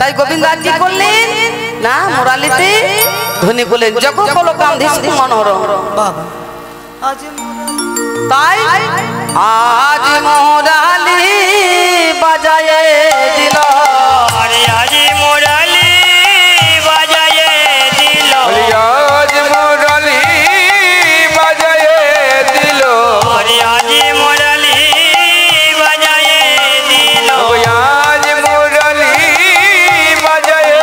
তাই গোবিন্দ আর কি করলেন না মুরালিতে ধ্বনি করলেন যখন কলো গান্ধী মনোহর তাই আজ মুরালি বাজায়ে দিল আজ মুরালি বাজায়ে দিল আজ মুরালি বাজায়ে দিল আজ মুরালি বাজায়ে দিল আজ মুরালি বাজায়ে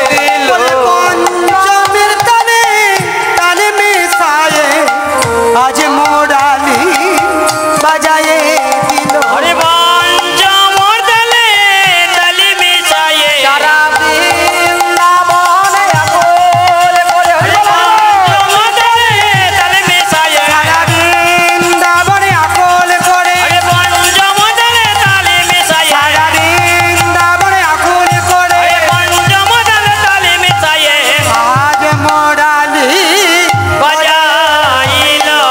দিল পঞ্চমের তালে তালে মেশায়ে আজ মুরালি বাজায়ে দিল আরে পঞ্চমের তালে তালে মেশায়ে সারা বৃন্দাবনে আকল করে পঞ্চমের তালে তালে মেশায়ে সারা বৃন্দাবনে আকল করে আরে পঞ্চমের তালে তালে মেশায়ে সারা বৃন্দাবনে আকল করে আরে পঞ্চমের তালে তালে মেশায়ে আজ মুরালি বাজাইলো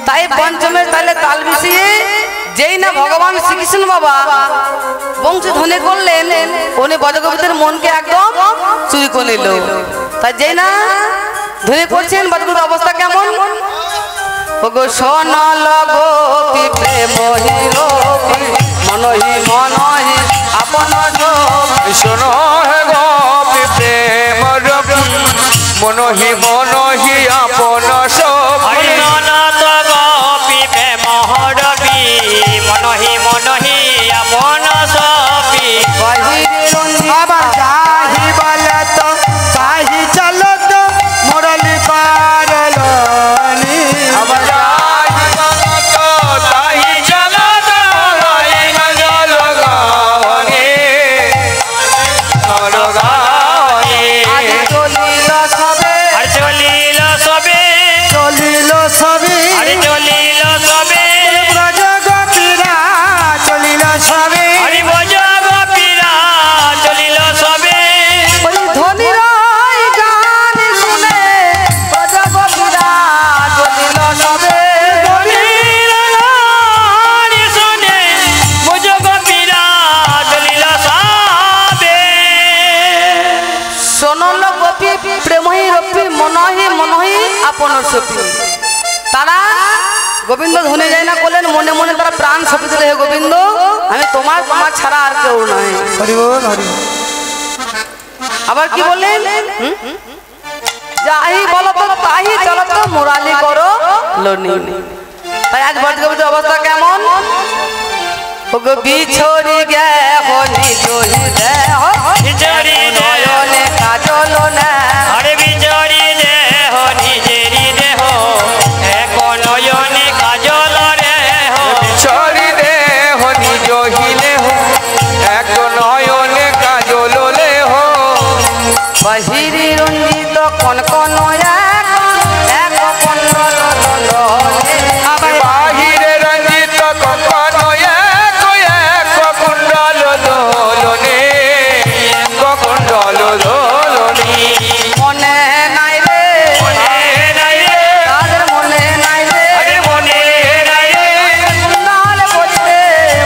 তাই পঞ্চমের তালে তাল মিশিয়ে যেই না ভগবান শ্রীকৃষ্ণ বাবা বংশী ধ্বনি করলেন উনি বজগোবিন্দের মনকে একদম চুরি করে নিল তাই যেই না ধ্বনি করছেন বজগোবিন্দের অবস্থা কেমন ওগো সোনাল গোপী প্রেম হিরো মনহি মনহি আপন শোনো হে গোপী প্রেম রবি মনহি মনহি আপন সব হরিনাথ গোপী প্রেম রবি মনহি মনহি আপন সপি আবার যাহি বলে তো তাহি চলো তো মুরলি পারলনি আবার যাহি বলত তাহি চলত হরি মঙ্গল গাওনি গাওনি চলিল সবে আর চলিল সবে চলিল সবই আর চলিল সবে ব্রজ গোপীরা চলিল সবই হরি ভজ গোপীরা চলিল সবে ওই ধ্বনির ওই গান শুনে বজগোবিন্দা চলিল সবে চলিল হরি শুনে ভজ গোপীরা চলিল সবে সোনল গোপী প্রেমহি রপি মনহি মনহি আপন সপি তারা গোবিন্দ ধ্বনি যায় না করলেন মনে মনে তারা প্রাণ সপি দিলে হে গোবিন্দ আমি তোমার তোমার ছাড়া আর কেউ নয় হরি বল হরি বল। আবার কি বললেন যাই বলো তো তাই চলো তো মুরালি করো লোনি তাই আজ বজগোবিন্দের অবস্থা কেমন ওগো বিছড়ি গে হলি জহি দে বিছড়ি দে। নয়নে কাজল না হরে বিজড়ি দেহ নিজেরি দেহ এক নয়নে কাজল রে হো ছড়ি দে হনি জহিলে হো এক নয়নে কাজললে হো বাহিরি রঞ্জিত কন কন এক কন্ডল আবার বাহিরে রঞ্জিত কখন এক এক কুণ্ডল দোলনে কুণ্ডল দোলনি মনে নাই রে মনে নাই রে তাদের মনে নাই রে আরে মনে নাই রে কুণ্ডাল বলতে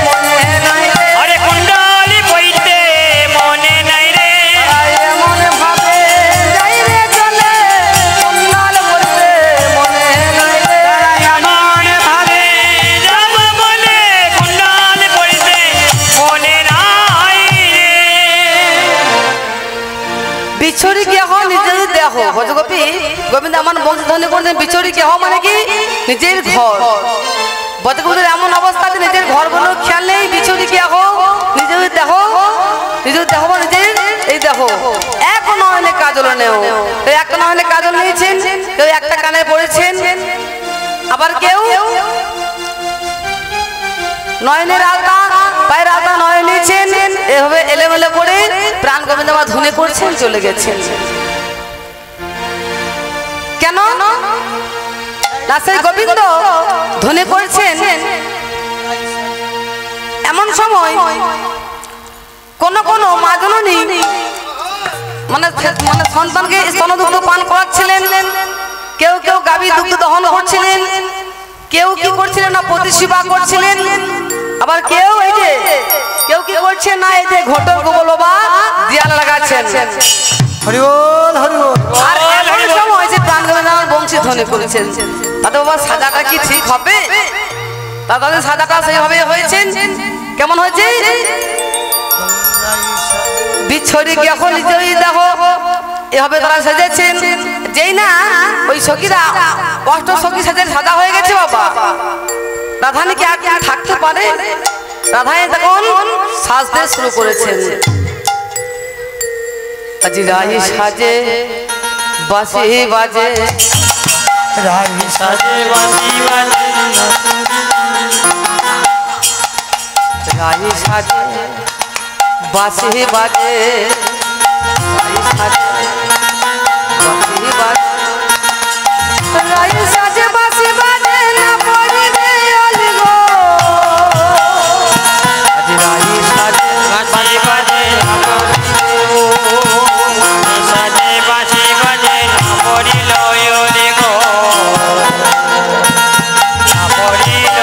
মনে নাই রে আরে কুণ্ডালি বইতে মনে নাই রে তাই মনে ভাবে যাই রে চলে কুণ্ডাল বলতে মনে নাই রে মনে ভাবে যাব বলে কুণ্ডালি বইতে মনে নাই রে বিছড়ি কেহ নিজের দেহ ভজগোপী গোবিন্দ আমার বংশ ধ্বনি করছেন বিছড়ি কেহ মানে কি নিজের ঘর বজগোবিন্দের এমন অবস্থা যে নিজের ঘর গুলো খেয়াল নেই বিছড়ি কেহ নিজের দেহ নিজের দেহ বা নিজের এই দেহ এক নয়নে কাজল নেও এই একটা নয়নে কাজল নিয়েছেন কেউ একটা কানে পড়েছেন আবার কেউ নয়নের আলতা পায়ের আলতা নয় নিয়েছেন এভাবে এলেমেলে পড়ে প্রাণ গোবিন্দ আমার ধুনে করছেন চলে গেছেন কেন না সেই গোবিন্দ ধুনে করছেন এমন সময় কোন কোন মা জননী মানে মানে সন্তানকে স্তনদুগ্ধ পান করাচ্ছিলেন, কেউ কেউ গাভী দুগ্ধ দহন করছিলেন, কেউ কি করছিলেন না প্রতিসেবা করছিলেন, আবার কেউ এই যে কি করছেন না এই যে ঘটক গোবল বাবা দিয়াল লাগাচ্ছেন হরি বল হরি বল। আর এমন সময় যে প্রাণ গোবিন্দ বংশী ধ্বনি করেছেন তাতে বাবা সাজাটা কি ঠিক হবে তাদের সাজাটা সেইভাবে হয়েছে কেমন হয়েছে বিচ্ছরি কি এখন নিজেই দেখো এভাবে তারা সেজেছেন যেই না ওই সখীরা কষ্ট সখী সাজে সাজা হয়ে গেছে বাবা রাধানি কি আর থাকতে পারে রাধাই তখন সাজতে শুরু করেছেন আজি রাহি সাজে বাঁশি বাজে রাহি সাজে বাঁশি বাজে রাহি সাজে বাঁশি বাজে রাহি সাজে বাঁশি বাজে রাহি সাজে বাঁশি বাজে না পড়িবে অলিগো আজ রাহি সাজে বাঁশি বাজে সাজে বাঁশি বাজে না পড়িল ওরে গো না পড়িল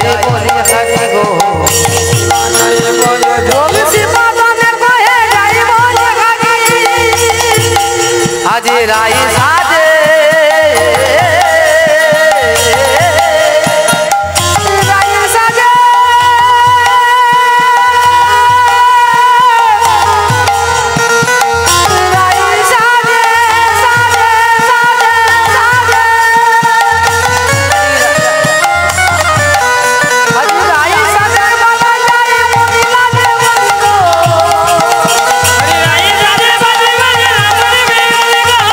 যাই বলি হারি গো বংশী বাদনে কহে যাই বলি হারি আজ রাই সাজে রাই সাজে রাই সাজে সাজে সাজে সাজে আজ রাই সাজে বাবা যাই মনি লাগে বন্ধু রাই রাজে বাজে বাজে আমরি বেগলি গো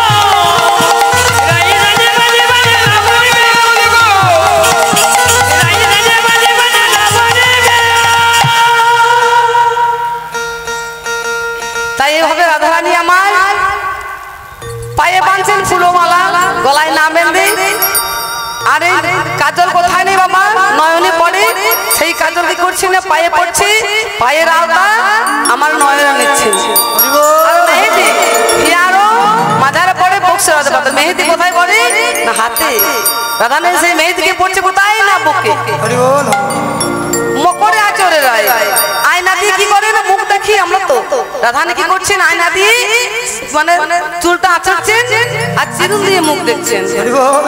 রাই রাজে বাজে বাজে আমরি বেগলি গো রাই রাজে বাজে বাজে আমরি তাই এভাবে রাধারানী আমার পায়ে বাঁধছেন ফুলমালা গলায় না বেঁধে আরে কাজল কোথায় নেই বাবা নয়নে পড়ে সেই কাজল কি করছি না পায়ে পড়ছি পায়ের আওতা আমার নয়নে নিচ্ছে আর মেহেদি ইয়ারও মাথায় পড়ে বক্সে রাধা পাতা মেহেদি কোথায় পড়ে না হাতে রাধারানী সেই মেহেদিকে পড়ছে কোথায় না বুকে হরি বল মকরে আচরে রায় আয়না দিয়ে কি করে না মুখ দেখি আমরা তো রাধারানী কি করছেন আয়না দিয়ে মানে চুলটা আঁচড়ছেন আর চিরুন দিয়ে মুখ দেখছেন হরি বল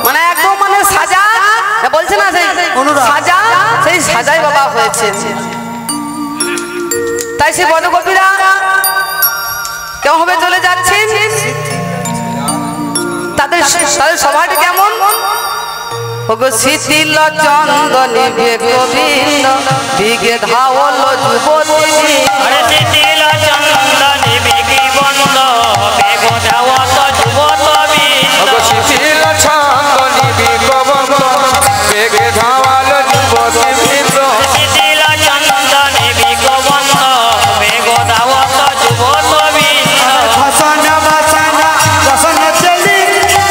মানে একদম মানে সাজা বলছে না সেই সাজা সেই সাজাই বাবা হয়েছে তাই সে বড়গোপীরা কেমন ভাবে চলে যাচ্ছেন তাদের তাদের সভাটা কেমন ওগো শীতিল চন্দনে গোবিন্দ দিগে ধাওল যুবতী আরে শীতিল চন্দনে বিকি বন্ধ বেগ ধাওত যুবতী শিথিল ছন্দনি বিকবঙ্গ বেগে ধাওয়াল যুবতী বৃন্দ শীতিল চন্দনে বিক বন্ধ বেগ ধাওত যুবতী খসনা বাসনা রসন চলি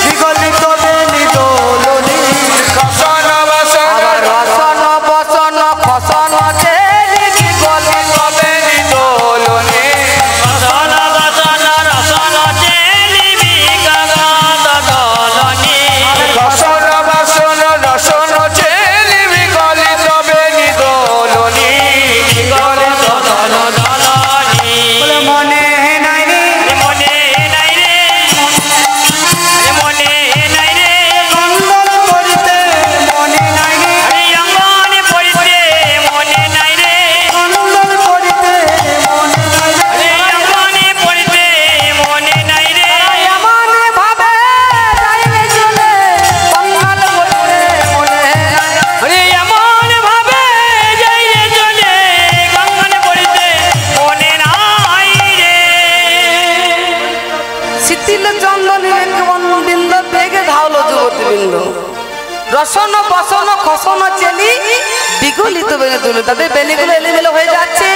বিগলিত বেনি দোলনি খসন বাসন আবার রসন বসন খসন চেলি কি গলে বেনি দোলনে রসন বসন রসন চেলি বিগত দলনি খসন বাসন রসন চেলি বিগলিত বেনি দোলনি বিগত দলনি বলে মনে নাই রে মনে নাই রে মনে নাই রে মঙ্গল করিতে মনে নাই রে আরে অঙ্গনে পড়িতে মনে নাই রে মঙ্গল করিতে মনে নাই রে আরে অঙ্গনে পড়িতে মনে নাই রে এমন ভাবে যাইবে চলে কঙ্গাল বলতে মনে আরে এমন ভাবে যাই রে চলে গঙ্গনে পড়িতে মনে নাই রে শীতিল চন্দন বৃন্দ বেগে ধাওলো যুবতী বৃন্দ রসন বসন খসন চেলি বিগলিত বেগে তুলে তাদের বেনিগুলো এলোমেলো হয়ে যাচ্ছে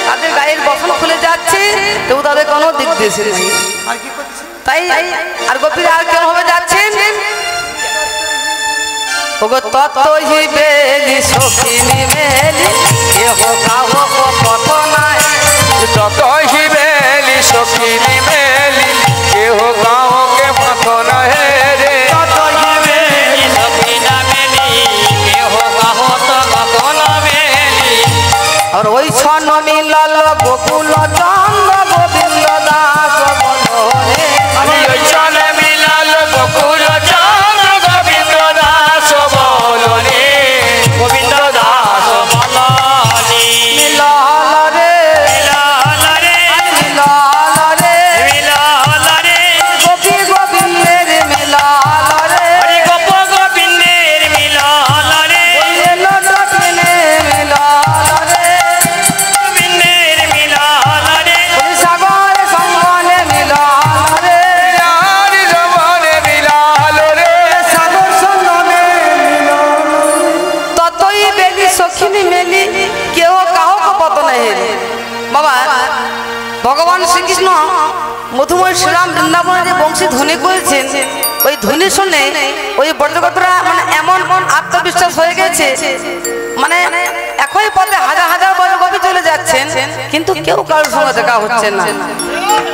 তাদের গায়ের বসন খুলে যাচ্ছে তবু তাদের কোনো দিক দিয়েছে আর কি করছে তাই আর গোপীরা আর কেমন ভাবে যাচ্ছেন ওগো ততই বেলি সখিনী মেলি কেহ কাহ পথ নাই যত হিবেলি সখিনী মেলি কেহ গাঁওকে মাথন হে রে সখিনা মেলি কেহ কাহত গগন মেলি আর ওই ছন মিলল গোকুল চন্দ্র গোবিন্দ দাস বলরে আমি ওই চলে মিলাল বকুল চন্দ্র গোবিন্দ দাস বলনে গোবিন্দ দাস বলনি মিলল রে মিলল রে মিলল রে মিলল রে গোপী গোবিন্দের মিলল রে হরি গোপ গোবিন্দের মিলল রে এলো দক্ষিণে মিলল রে গোবিন্দের মিলল রে সাগর সঙ্গনে মিলল রে আর রমনে মিলাল রে সাগর সঙ্গমে মিলন ততই বেলি সখিনী মেলি কেউ কাহক পত নাই বাবা ভগবান শ্রীকৃষ্ণ মধুময় শ্রীরাম বৃন্দাবনে যে বংশী ধ্বনি করেছেন ওই ধ্বনি শুনে ওই বর্জগতরা মানে এমন আত্মবিশ্বাস হয়ে গেছে মানে একই পথে হাজার হাজার বর্জগোপী চলে যাচ্ছেন কিন্তু কেউ কারোর সঙ্গে দেখা হচ্ছে না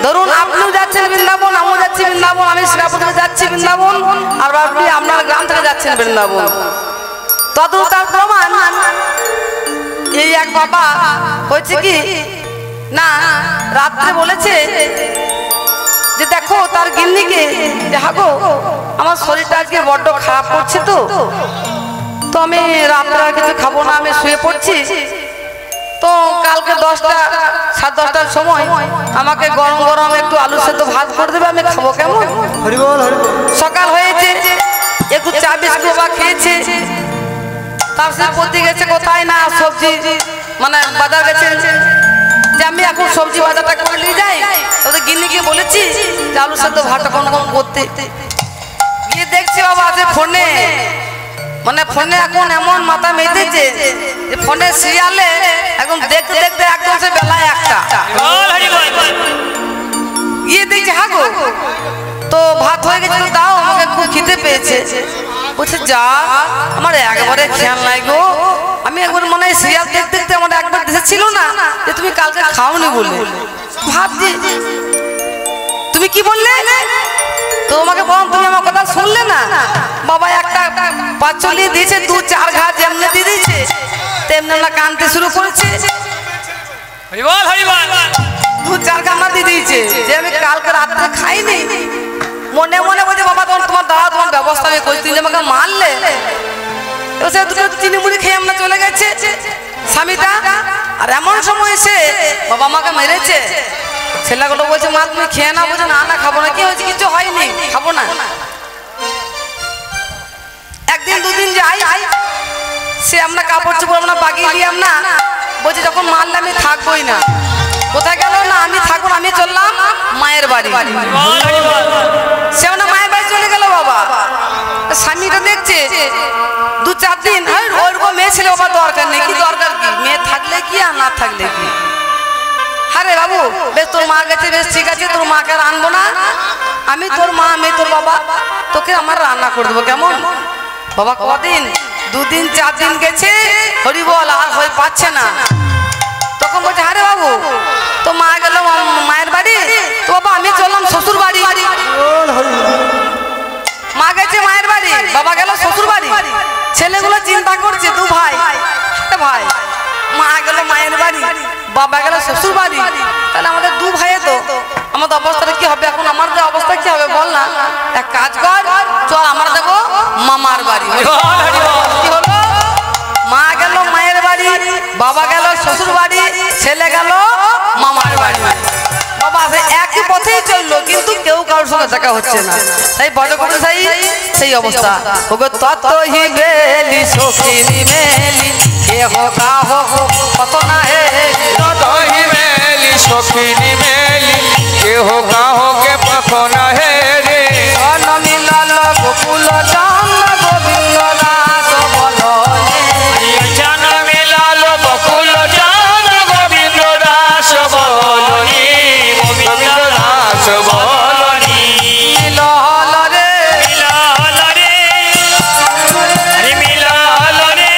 ধরুন আপনিও যাচ্ছেন বৃন্দাবন আমিও যাচ্ছি বৃন্দাবন আমি শ্রীরামপুর থেকে যাচ্ছি বৃন্দাবন আর আপনি আপনার গ্রাম থেকে যাচ্ছেন বৃন্দাবন তদু তার প্রমাণ এই এক বাবা হয়েছে কি না রাত্রে বলেছে যে দেখো তার গিন্নিকে যে হাগো আমার শরীরটা আজকে বড্ড খারাপ করছে তো তো আমি রাত্রে আর কিছু খাবো না, আমি শুয়ে পড়ছি। তো কালকে 10টা 10:30টার সময় আমাকে গরম গরম একটু আলু সেদ্ধ ভাত করে দেবে, আমি খাবো কেমন। হরিবল হরিবল। সকাল হয়েছে একটু চা বিস্কুট বা খেয়েছে, তার সে পড়তে গেছে কোথায় না সবজি মানে বাজার গেছে যে আমি এখন সবজি বাজারটা করে নিয়ে যাই। ওদের গিন্নিকে বলেছি যে আলু সেদ্ধ ভাতটা কোন কোন করতে, গিয়ে দেখছি বাবা আছে ফোনে, মানে ফোনে এখন এমন মাথা মেতেছে যে ফোনে সিরিয়ালে একদম দেখতে দেখতে একদম সে বেলায় 1টা গিয়ে দেখছি হাগো তো ভাত হয়ে গেছে তো দাও, আমাকে খুব খিদে পেয়েছে। বলছে যা আমার একবারে খেয়াল নাই গো, আমি একবার মনে হয় সিরিয়াল দেখতে দেখতে আমার একবার দেশে ছিল না যে তুমি কালকে খাওনি বলে ভাত দিয়ে। তুমি কি বললে? তো আমাকে বল তুমি আমার কথা শুনলে না? বাবা একটা পাঁচলিয়ে দিয়েছে, 2-4 ঘা যেমনি দিয়ে দিয়েছে তেমনি আমরা কানতে শুরু করেছে। 2-4 ঘা আমরা দিয়ে দিয়েছে যে আমি কালকে রাত্রে খাইনি। মনে মনে বলছে বাবা তোমার দাদা তোমার ব্যবস্থা আমি করছি, তুমি আমাকে মারলে। সে দুটো চিনি মুড়ি খেয়ে আমরা চলে গেছে স্বামীটা। আর এমন সময় এসে বাবা আমাকে মেরেছে। ছেলেগুলো বলছে মা তুমি খেয়ে না, বলছে না না খাবো না। কি হয়েছে? কিছু হয়নি, খাবো না। একদিন দুদিন যাই সে আমরা কাপড় চোপড় আমরা বাগিয়ে দিলাম না, বলছে যখন মারলে আমি থাকবোই না। কোথায় গেল না আমি থাকবো না, আমি চললাম মায়ের বাড়ি। সে আমরা মায়ের বাড়ি চলে গেল। বাবা স্বামীটা দেখছে 2-4 দিন ওরকম মেয়ে ছেলে বাবা দরকার নেই। কি দরকার কি? মেয়ে থাকলে কি আর না থাকলে কি? আরে বাবু বেশ তোর মা গেছে, বেশ ঠিক আছে, তোর মাকে আর আনবো না, আমি তোর মা আমি তোর বাবা তোকে আমার রান্না করে দেবো কেমন। বাবা কদিন 2-4 দিন গেছে হরিবল আর হয়ে পাচ্ছে না। তখন বলছে আরে বাবু তো মা গেল মায়ের বাড়ি, তো বাবা আমি চললাম শ্বশুর বাড়ি। মা গেছে মায়ের বাড়ি, বাবা গেল শ্বশুর বাড়ি। ছেলেগুলো চিন্তা করছে 2 ভাই, ভাই মা গেল মায়ের বাড়ি, বাবা গেল শ্বশুর বাড়ি, তাহলে আমাদের 2 ভাইয়ে তো আমাদের অবস্থাটা কি হবে? এখন আমাদের অবস্থা কি হবে বল না? এক কাজ কর, চল আমরা যাবো মামার বাড়ি। কি হলো? মা গেল মায়ের বাড়ি, বাবা গেল শ্বশুর বাড়ি, ছেলে গেল মামার বাড়ি। বাবা একই পথেই চললো কিন্তু কেউ কারোর সঙ্গে দেখা হচ্ছে না। তাই বড় করে সেই অবস্থা। ওগো তত হি বেলি সখিনী মেলি কেহ কাহ কত না হে, তত হি মেলি সখিনী মেলি কেহ কাহকে পথ না হে রে। অন মিলল গোকুল চন্দ্র গোবিন্দ দাস বলনে, জন মিলাল বকুল চন্দ্র গোবিন্দ দাস বলনি, গোবিন্দ দাস বলনি। মিলল রে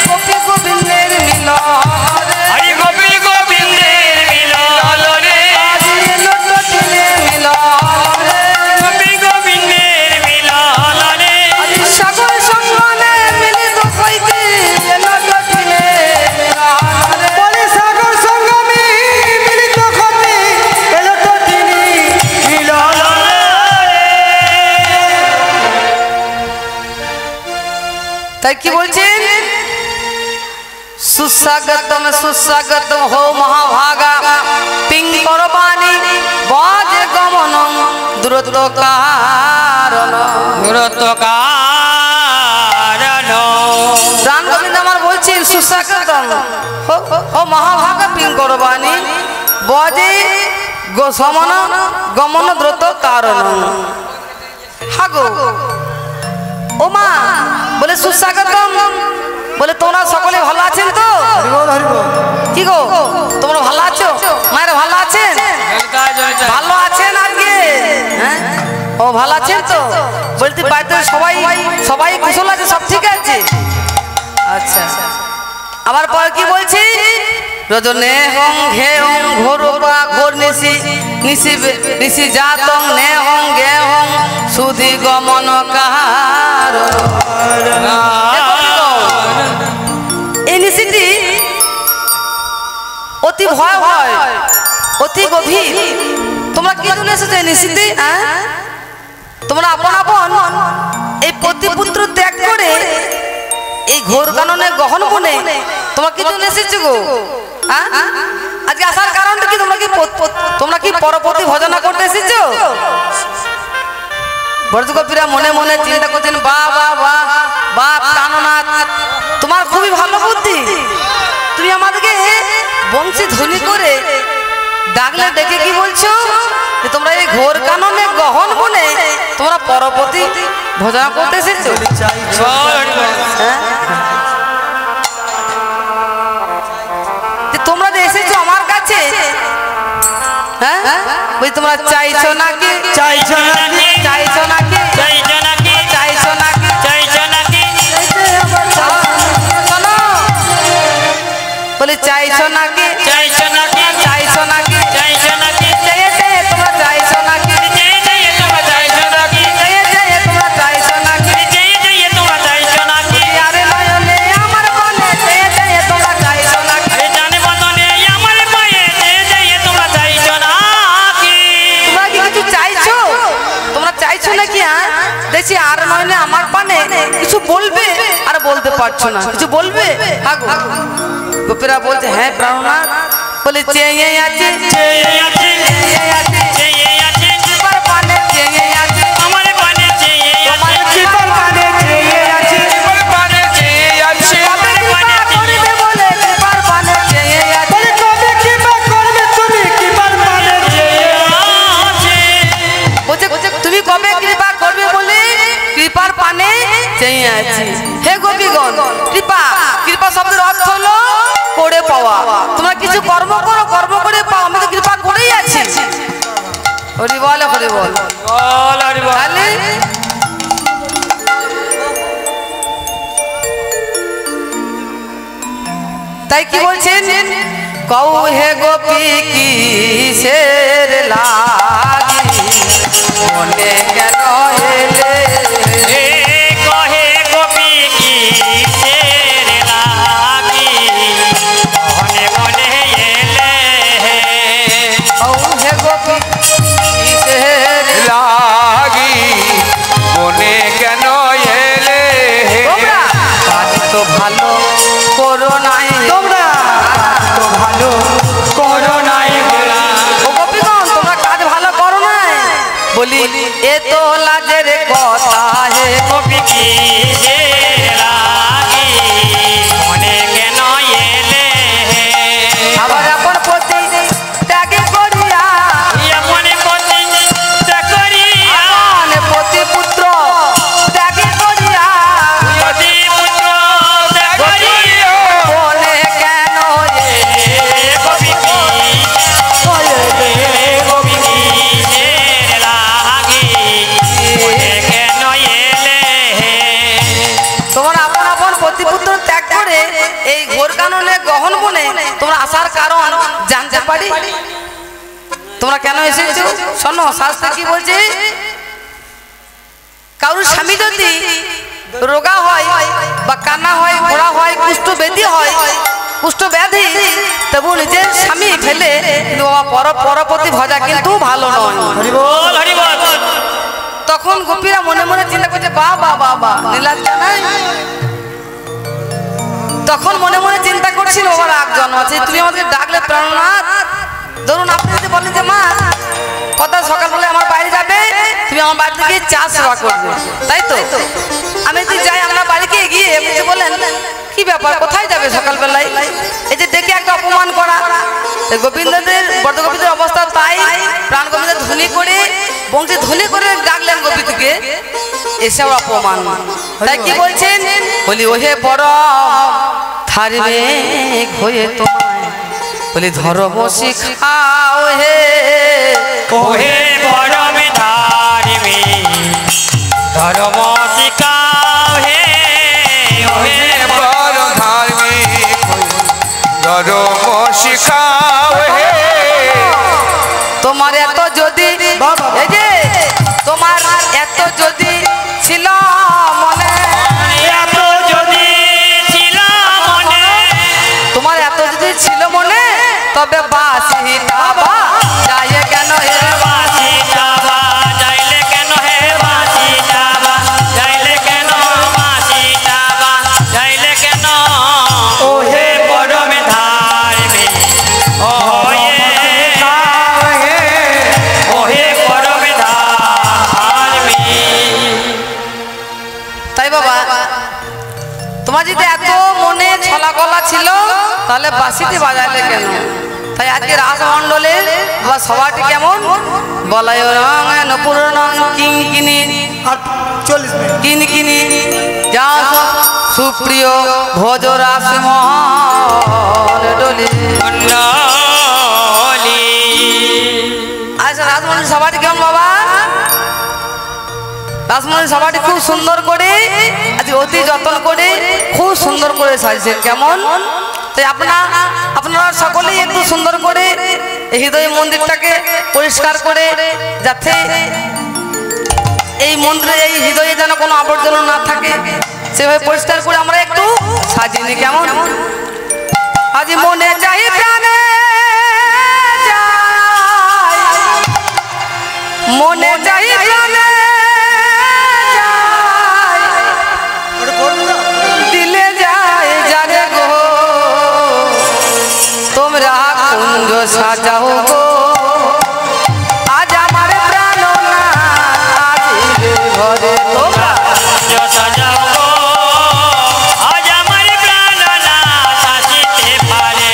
গোপী গোবিন্দের মিলল রে, গোপী গোবিন্দের মিলল রে, লোটনে মিলল রে, গোপী গোবিন্দের মিলল রে। সকল সঙ্গনে মিলিত হইতে লোটনে মিলল রে। বলে সাগর সঙ্গমে মিলিত হতে এলো তো তিনি মিলন। তাই কি বলছেন? সুস্বাগতম সুস্বাগতম হো মহাভাগা পিঙ্গরবাণী বজে গমনম দ্রুত কারণ। প্রাণ গোবিন্দ আমার বলছেন সুস্বাগতম হো মহাভাগা পিঙ্গরবাণী বজে সমন গমন দ্রুত কারণ। হাগো ও মা বলে সুস্বাগতম, বলে তোমরা সকলে ভালো আছেন তো? হরিবল হরিবল। কি গো তোমরা ভালো আছো? মায়ের ভালো আছেন? ভালো আছেন আজকে? হ্যাঁ ও ভালো আছেন তো? বলতে বাড়িতে সবাই কুশল আছে, সব ঠিক আছে? আচ্ছা আবার পরে কি বলছি? রজনে হং ঘে হং ঘোরপা ঘোর নিশি নিশি নিশি জাতং নে হং গে হং সুধি গমন কাহার। নিশিটি অতি ভয় হয়, অতি গভীর। তোমরা কি জন্য এসেছো এই নিশিতে? তোমরা আপন আপন এই পতিপুত্র ত্যাগ করে এই ঘোর কাননে গহন বনে তোমরা কি জন্য এসেছো গো? আজকে আসার কারণটা কি? তোমরা কি পরপতি ভজনা করতে এসেছো? ব্রজগোপীরা মনে মনে চিন্তা করছেন, বাহ বাহ বাহ বাপ প্রাণনাথ, তোমার খুবই ভালো বুদ্ধি। তুমি আমাদেরকে বংশী ধ্বনি করে ডাকলে ডেকে কি বলছো যে তোমরা এই ঘোর কাননে গহন বনে তোমরা পরপতি ভজনা করতে এসেছো? তোমরা যে এসেছো আমার কাছে, হ্যাঁ বলি তোমরা চাইছো নাকি? চাইছো নাকি? চাইছো নাকি? চাইছো নাকি? চাইছো নাকি? চাইছো নাকি? শোনো, বলি চাইছো নাকি? চাইছো নাকি? চাইছো নাকি? চাইছো নাকি? চেয়ে চেয়ে তোমরা চাইছো নাকি? চেয়ে চেয়ে তোমরা চাইছো নাকি? চেয়ে চেয়ে তোমরা চাইছো নাকি? চেয়ে চেয়ে তোমরা চাইছো নাকি? আরে নয়নে আমার বনে চেয়ে চেয়ে তোমরা চাইছো নাকি? আরে জানে বদনে আমার পায়ে চেয়ে চেয়ে তোমরা চাইছো নাকি? তোমরা কি কিছু চাইছো? তোমরা চাইছো নাকি? দেখছি আর নয়নে আমার পানে কিছু বলবে আর বলতে পারছো না, কিছু বলবে? আগো গোপীরা বলছে, হ্যাঁ প্রাণনাথ, বলে চেয়ে আছে, চেয়ে আছে, চেয়ে আছে, চেয়ে আছে, কৃপার পানে চেয়ে আছে, আমার পানে চেয়ে তোমার আছে, কৃপার পানে চেয়ে আছে, পানে চেয়ে আছে, কবে কৃপা করবে বলে কৃপার পানে চেয়ে আছে, বলে কবে কৃপা করবে তুমি কৃপার পানে চেয়ে বলছে তুমি কবে কৃপা করবে বলে কৃপার পানে চেয়ে আছি। হে গোপীগণ, কৃপা, কৃপা শব্দের অর্থ হলো করে পাওয়া। তোমরা কিছু কর্ম করো, কর্ম করে পাও, আমি তো কৃপা করেই আছি। হরি বল, হরি বল। বল হরি বল। তাহলে তাই কি বলছেন? কৌ হে গোপী কিসের লাগি মনে কেন এলে? হে কহে গোপী কিসের লাগি মনে মনে এলে? কৌ হে গোপী কিসের লাগি মনে কেন এলে? তোমরা কাজ তো ভালো করো নাই, তোমরা তো ভালো করো নাই বলা। ও গোপীগণ, তোমরা কাজ ভালো করো নাই বলি এ তো লাজের কথা। হে গোপী কিসের লাগি মনে কেন এলে? আবার আপন পতি ত্যাগে করিয়া, মনে পতি করিয়া আপন পতি পুত্র ত্যাগে করিয়া পতি পুত্র করিয়া বলে কেন গোপী গোপী কিসের লাগি মনে কেন এলে? তোমরা আপন আপন প্রতিপুত্র ত্যাগ করে এই ঘোর কাননে গহন বনে তোমরা আসার কারণ জানতে পারি? তোমরা কেন এসেছো? শোনো, শাস্ত্রে কি বলছে? কারোর স্বামী যদি রোগা হয় বা কান্না হয়, ঘোড়া হয়, কুষ্ঠ ব্যাধি হয়, কুষ্ঠ ব্যাধি, তবু নিজের স্বামী ফেলে পরপতি ভজা কিন্তু ভালো নয়। বল হরি বল। তখন গোপীরা মনে মনে চিন্তা করছে, বা বা বা বা নীলাদ্রি নাই। তখন মনে মনে চিন্তা করছিল, আমার রাগ জন্মাচ্ছে, তুমি আমাদের ডাকলে প্রাণনাথ, ধরুন আপনি যদি বলেন যে মা কথা সকালবেলায় আমার বাইরে যাবে, তুমি আমার বাড়ি থেকে চা সেবা করবে, তাই তো? আমি যদি যাই আপনার বাড়িতে গিয়ে আপনি বলেন কি ব্যাপার, কোথায় যাবে সকালবেলায়? এই যে ডেকে একটা অপমান করা। গোবিন্দদের বর্ধগোবিন্দের অবস্থা তাই, প্রাণ গোবিন্দ ধ্বনি করে বংশী ধ্বনি করে ডাকলেন গোবিন্দকে, এসে ওর অপমান। তাই কি বলছেন? বলি ওহে বড় ধার্মিক হয়ে তোমায় বলি ধর্ম শিখাও হে। ওহে পরম ধার্মিক ধর্ম শিখাও হে। ওহে বড় ধার্মিক ধর্ম শিখাও হে। তোমার এত যদি, এই যে তোমার এত যদি ছিল মনে, এত যদি ছিল মনে, তবে বাসিটা বাজায় কেন হে বাঁশিটা বাজাইলে কেন হে বাঁশিটা বাজাইলে কেন বাঁশিটা বাজাইলে কেন ও হে পরমে ধারবে ও হে পরমে ধারবে। তাই বাবা তোমার যদি এত মনে ছলা গলা ছিল তাহলে বাঁশিটি বাজাইলে কেন? তাই আজকে রাজমণ্ডলের বা সবাটি কেমন বলাই রং নপুর রং কিনি আর 40 মিনিট কিনি যা সুপ্রিয় ভোজ রাসমোহন ডলি। আচ্ছা রাজমন্ডল সবাটি কেমন বাবা? রাজমন্ডল সবাটি খুব সুন্দর করে আজ অতি যত্ন করে খুব সুন্দর করে সাজছেন কেমন? তাই আপনারা সকলেই একটু সুন্দর করে এই হৃদয় মন্দিরটাকে পরিষ্কার করে যাতে এই মন্দিরে এই হৃদয়ে যেন কোনো আবর্জনা না থাকে সেভাবে পরিষ্কার করে আমরা একটু সাজিনি কেমন? আজ মনে চাই প্রাণে যায়, মনে চাই প্রাণে যায়, ওটা করবে না দিলে যায় জানে গো তোমরা কুঞ্জ সাজাও গো আজ আমার প্রাণ না আজিবে ঘরে তোমরা সাজাও গো আজ আমার প্রাণ না আসিতে পারে।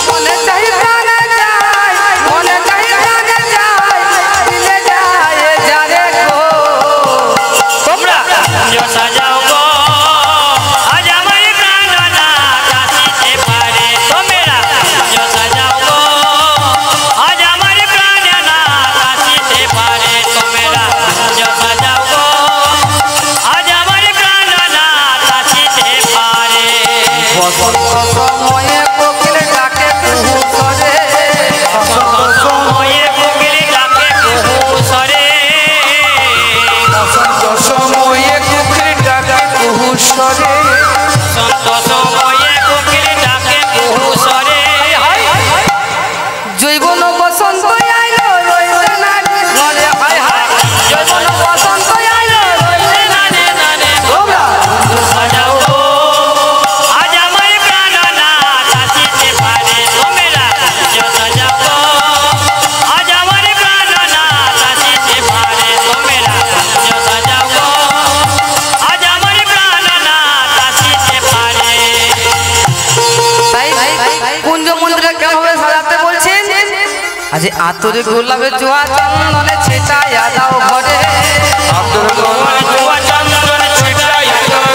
মনে চাই প্রাণে যায়, মনে চাই প্রাণে যায়, দিলে যায় জানে গো তোমরা কুঞ্জ সাজাও গো আজ আমার প্রাণ না আসিতে পারে। তোমরা কুঞ্জ সাজাও গো আজ আমার প্রাণ না আসিতে পারে। তোমরা কুঞ্জ সাজাও গো আজ আমার প্রাণ না আসিতে পারে। সময়ে কোকিল ডাকে কুহু করে, সময়ে কোকিল ডাকে কুহু স্বরে। সময়ে কুকির ডাকে কুহু স্বরে সন্ত সময়ে কোকিল ডাকে কুহু স্বরে। জৈবন বসন্ত আইলো রইলে না ঘরে হায় হায়, জৈবন বসন্ত আইলো রইলে না তোমরা সাজাও গো আজ আমার প্রাণ না আসিতে পারে। তোমরা কুঞ্জ সাজাও গো আজ আমার প্রাণ না আসিতে পারে। তোমরা কুঞ্জ সাজাও গো আজ আমার প্রাণ না আসিতে পারে। তাই কুঞ্জ মন্দিরে কেমন ভাবে সাজাতে বলছেন? আজ আতরে গোলাপের জোয়া চন্দনে ছেটাইয়া দাও ঘরে, আব্দুল তোমার জুয়া চন্দন ছিটাইল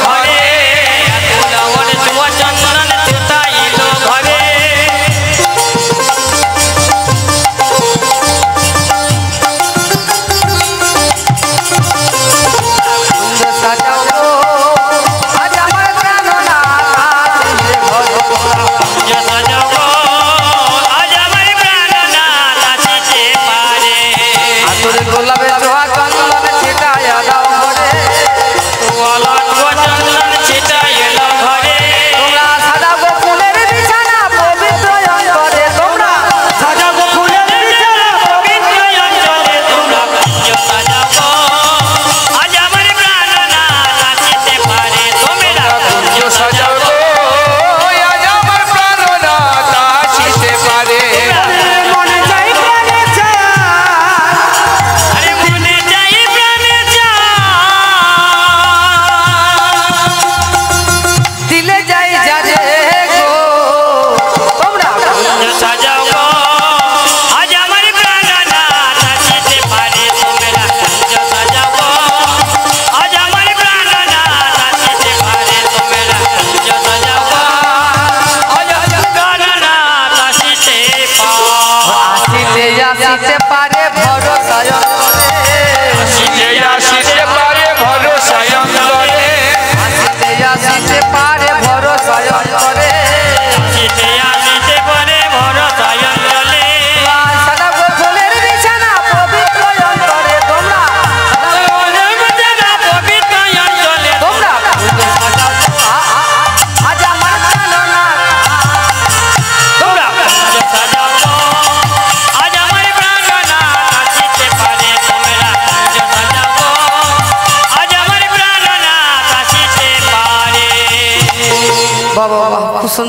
ঘরে। তোমার জুয়া চন্দন ছিটাইল ঘরে। কুঞ্জ সাজাও গো আজ আমার প্রাণ না আসিবে ঘরে তোমরা। কুঞ্জ সাজাও গো আজ আমার প্রাণ না আসিতে পারে। আতরে গোলাপের জোয়া চন্দনে ছেটাইয়া দাও ঘরে,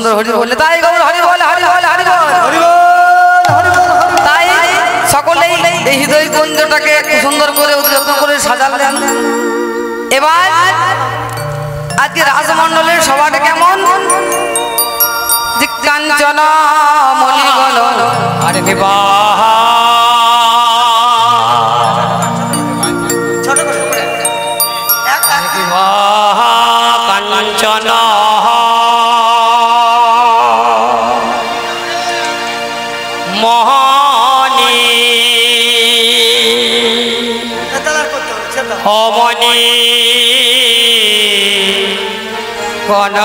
সুন্দর হরি বলে তাই গৌর হরি বল হরি বল হরি বল হরি বল হরি বল হরি বল। তাই সকলেই এই হৃদয় কুঞ্জটাকে সুন্দর করে যত্ন করে সাজালেন। এবার আজকে রাজমণ্ডলের সভাটা কেমন? যে কাঞ্চনা মণিগণ আরে বিবাহ ছোট করে বিবাহ কাঞ্চন মোহনী তালার করতে হবে সেটা অমনি গণ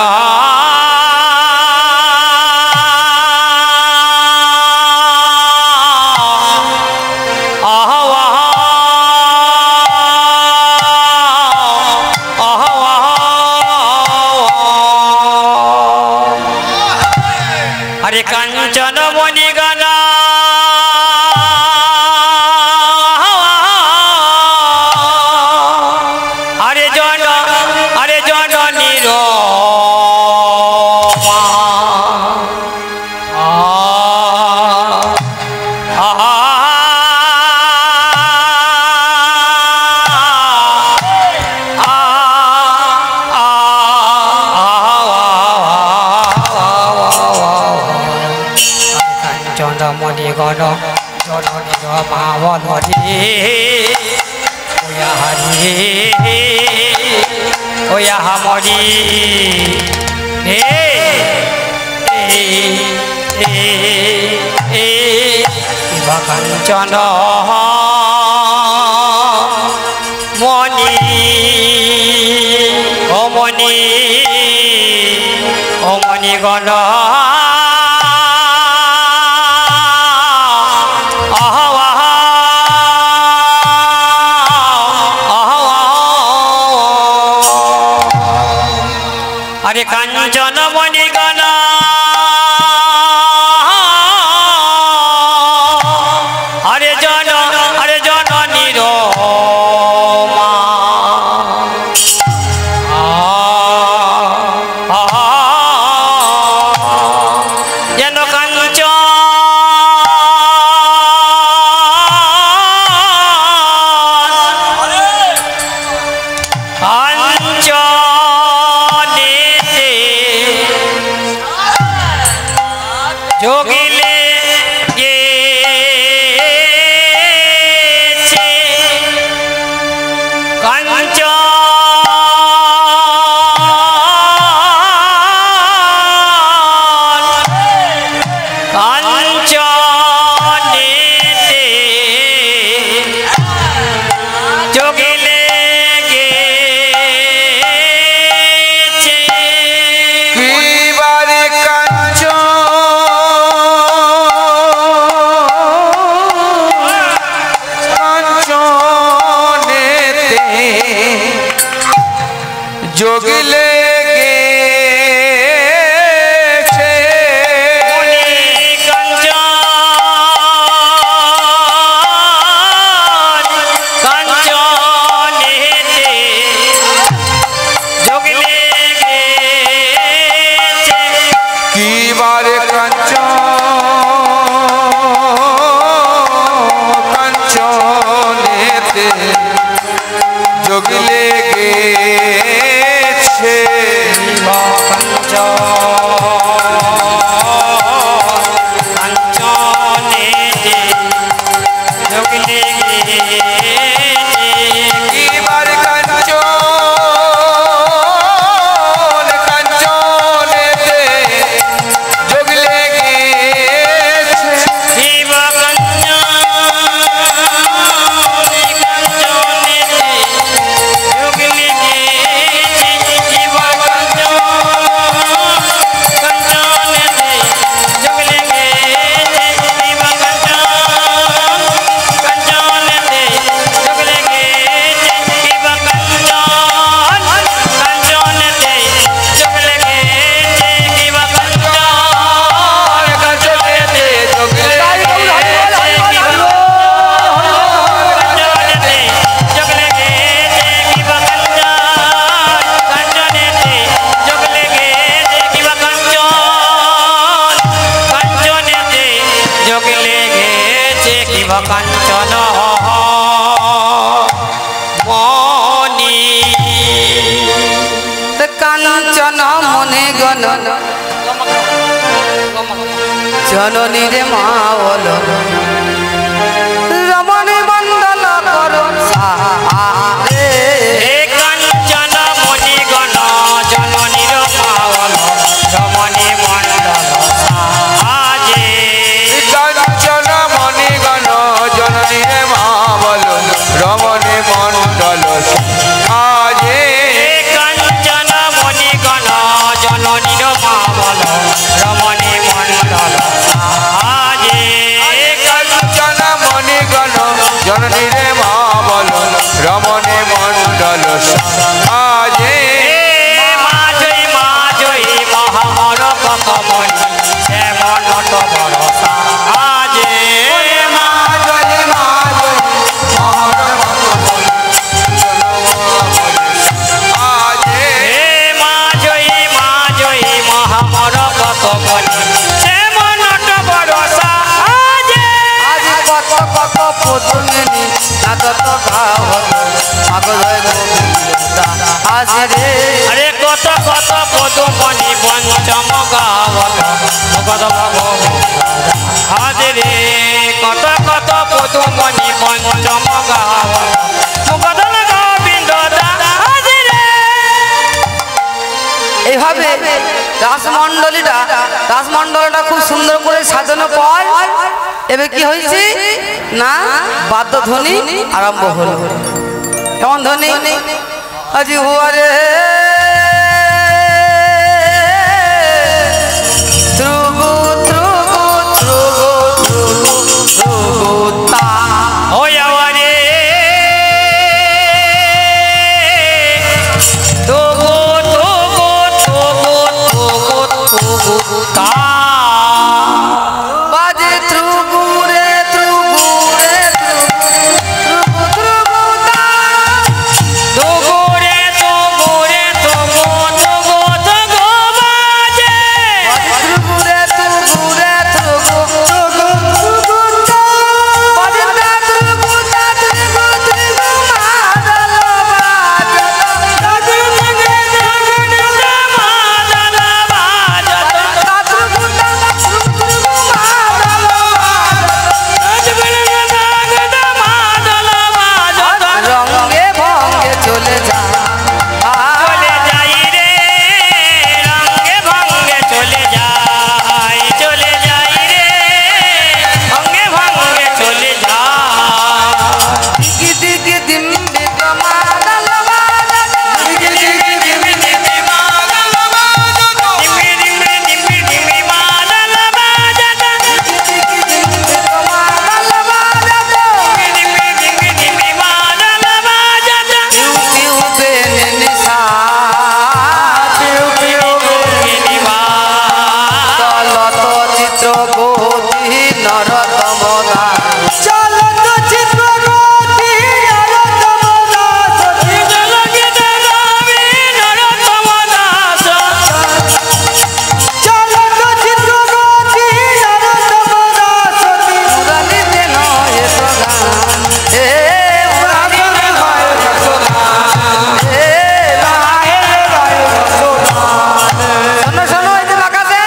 হরে কাঞ্চন মণিগণা হরে জননীর চন্দ্রমণি গণ জননীর মাবনী ওয়া হরি ওয়া হামরি হে কাঞ্চন মণি অমণি অমণি গণ হরে কাঞ্চন মণিগণ হরে জননীর মা যেন কাঞ্চন যোগিলে গেছে কাঞ্চন কাঞ্চনেতে যোগিলে গেছে কিবারে কাঞ্চন জননী রে মা বলো রমণী মণ্ডল করো সারে হে কাঞ্চন মণিগণ জননীর পাবন রমণী মণ্ডল সাজে কাঞ্চন মণিগণ জননী রে মা বলো রমণী মণ্ডল সাজে হে কাঞ্চন মণিগণ জননীর পাবন রমণী মণ্ডল সাজে কাঞ্চন মণিগণ জননী রে মা বলো রমণী মণ্ডল সাজে মাঝই মহামর কমনি শ্যামন বড় সাজে মাঝই মহামর কমনি শ্যামন বড় সাজে আজ কত কত পদমিনী নাদত গাওত আগদয় গোবিন্দ আজ রে আরে কত কত পদমণি পঞ্চম গাবত কদম হাজরে কত কত পদমণি পঞ্চম গাবত কদম গোবিন্দ হাজরে এইভাবে রাসমণ্ডলীটা খুব সুন্দর করে সাজানো পর এবার কি হয়েছে না বাদ্যধ্বনি আরম্ভ হলো কেমন ধ্বনি আজি হুয়ারে ধ্রুগু ধ্রুগু ধ্রুগু ধ্রুগু ধ্রুগু তা ওই আওয়ারে তোগো তোগো তোগো তোগো তোগো তা বাজে ধ্রুগু রে ধ্রুগু রে ধ্রুগু ধ্রুগু তা তোগো রে তোগো রে তোগো তোগো তোগো বাজে ধ্রুগু রে ধ্রুগু রে ধ্রুগু ধ্রুগু ধ্রুগু তা বাজে তা ধ্রুগু তা ধ্রুগু ধ্রুগু মাদল বাজে তা ধ্রুগু রে ধ্রুগু রে মাদল বাজত তা ধ্রুগু তা ধ্রুগু মাদল বাজে রঙে ভঙ্গে চলে যা চলে যাই রে রঙে ভঙ্গে চলে যাই চলে যাই রে ভঙ্গে ভঙ্গে চলে যাই দিগি দিগি দিম বিক্রমাদল বাজে ডিমি ডিমি ডিমি মাদল বাজত বিক্রমাদল বাজে ডিমি ডিমি ডিমি মাদল বাজত পিউ পিউ বেনে নিশা পিউ পিউ ডিমা চলত চিত্র গতি নরতম দাস চলত চিত্র গতি নরতম দাস জলকে দেবী নরতম দাস চলত চিত্র গতি নরতম দাস মুরালিতে নয় প্রধান হে মুরালিতে নয় প্রধান হে রাহে রাহে প্রধান শোনো শোনো এই যে বাঁকাতে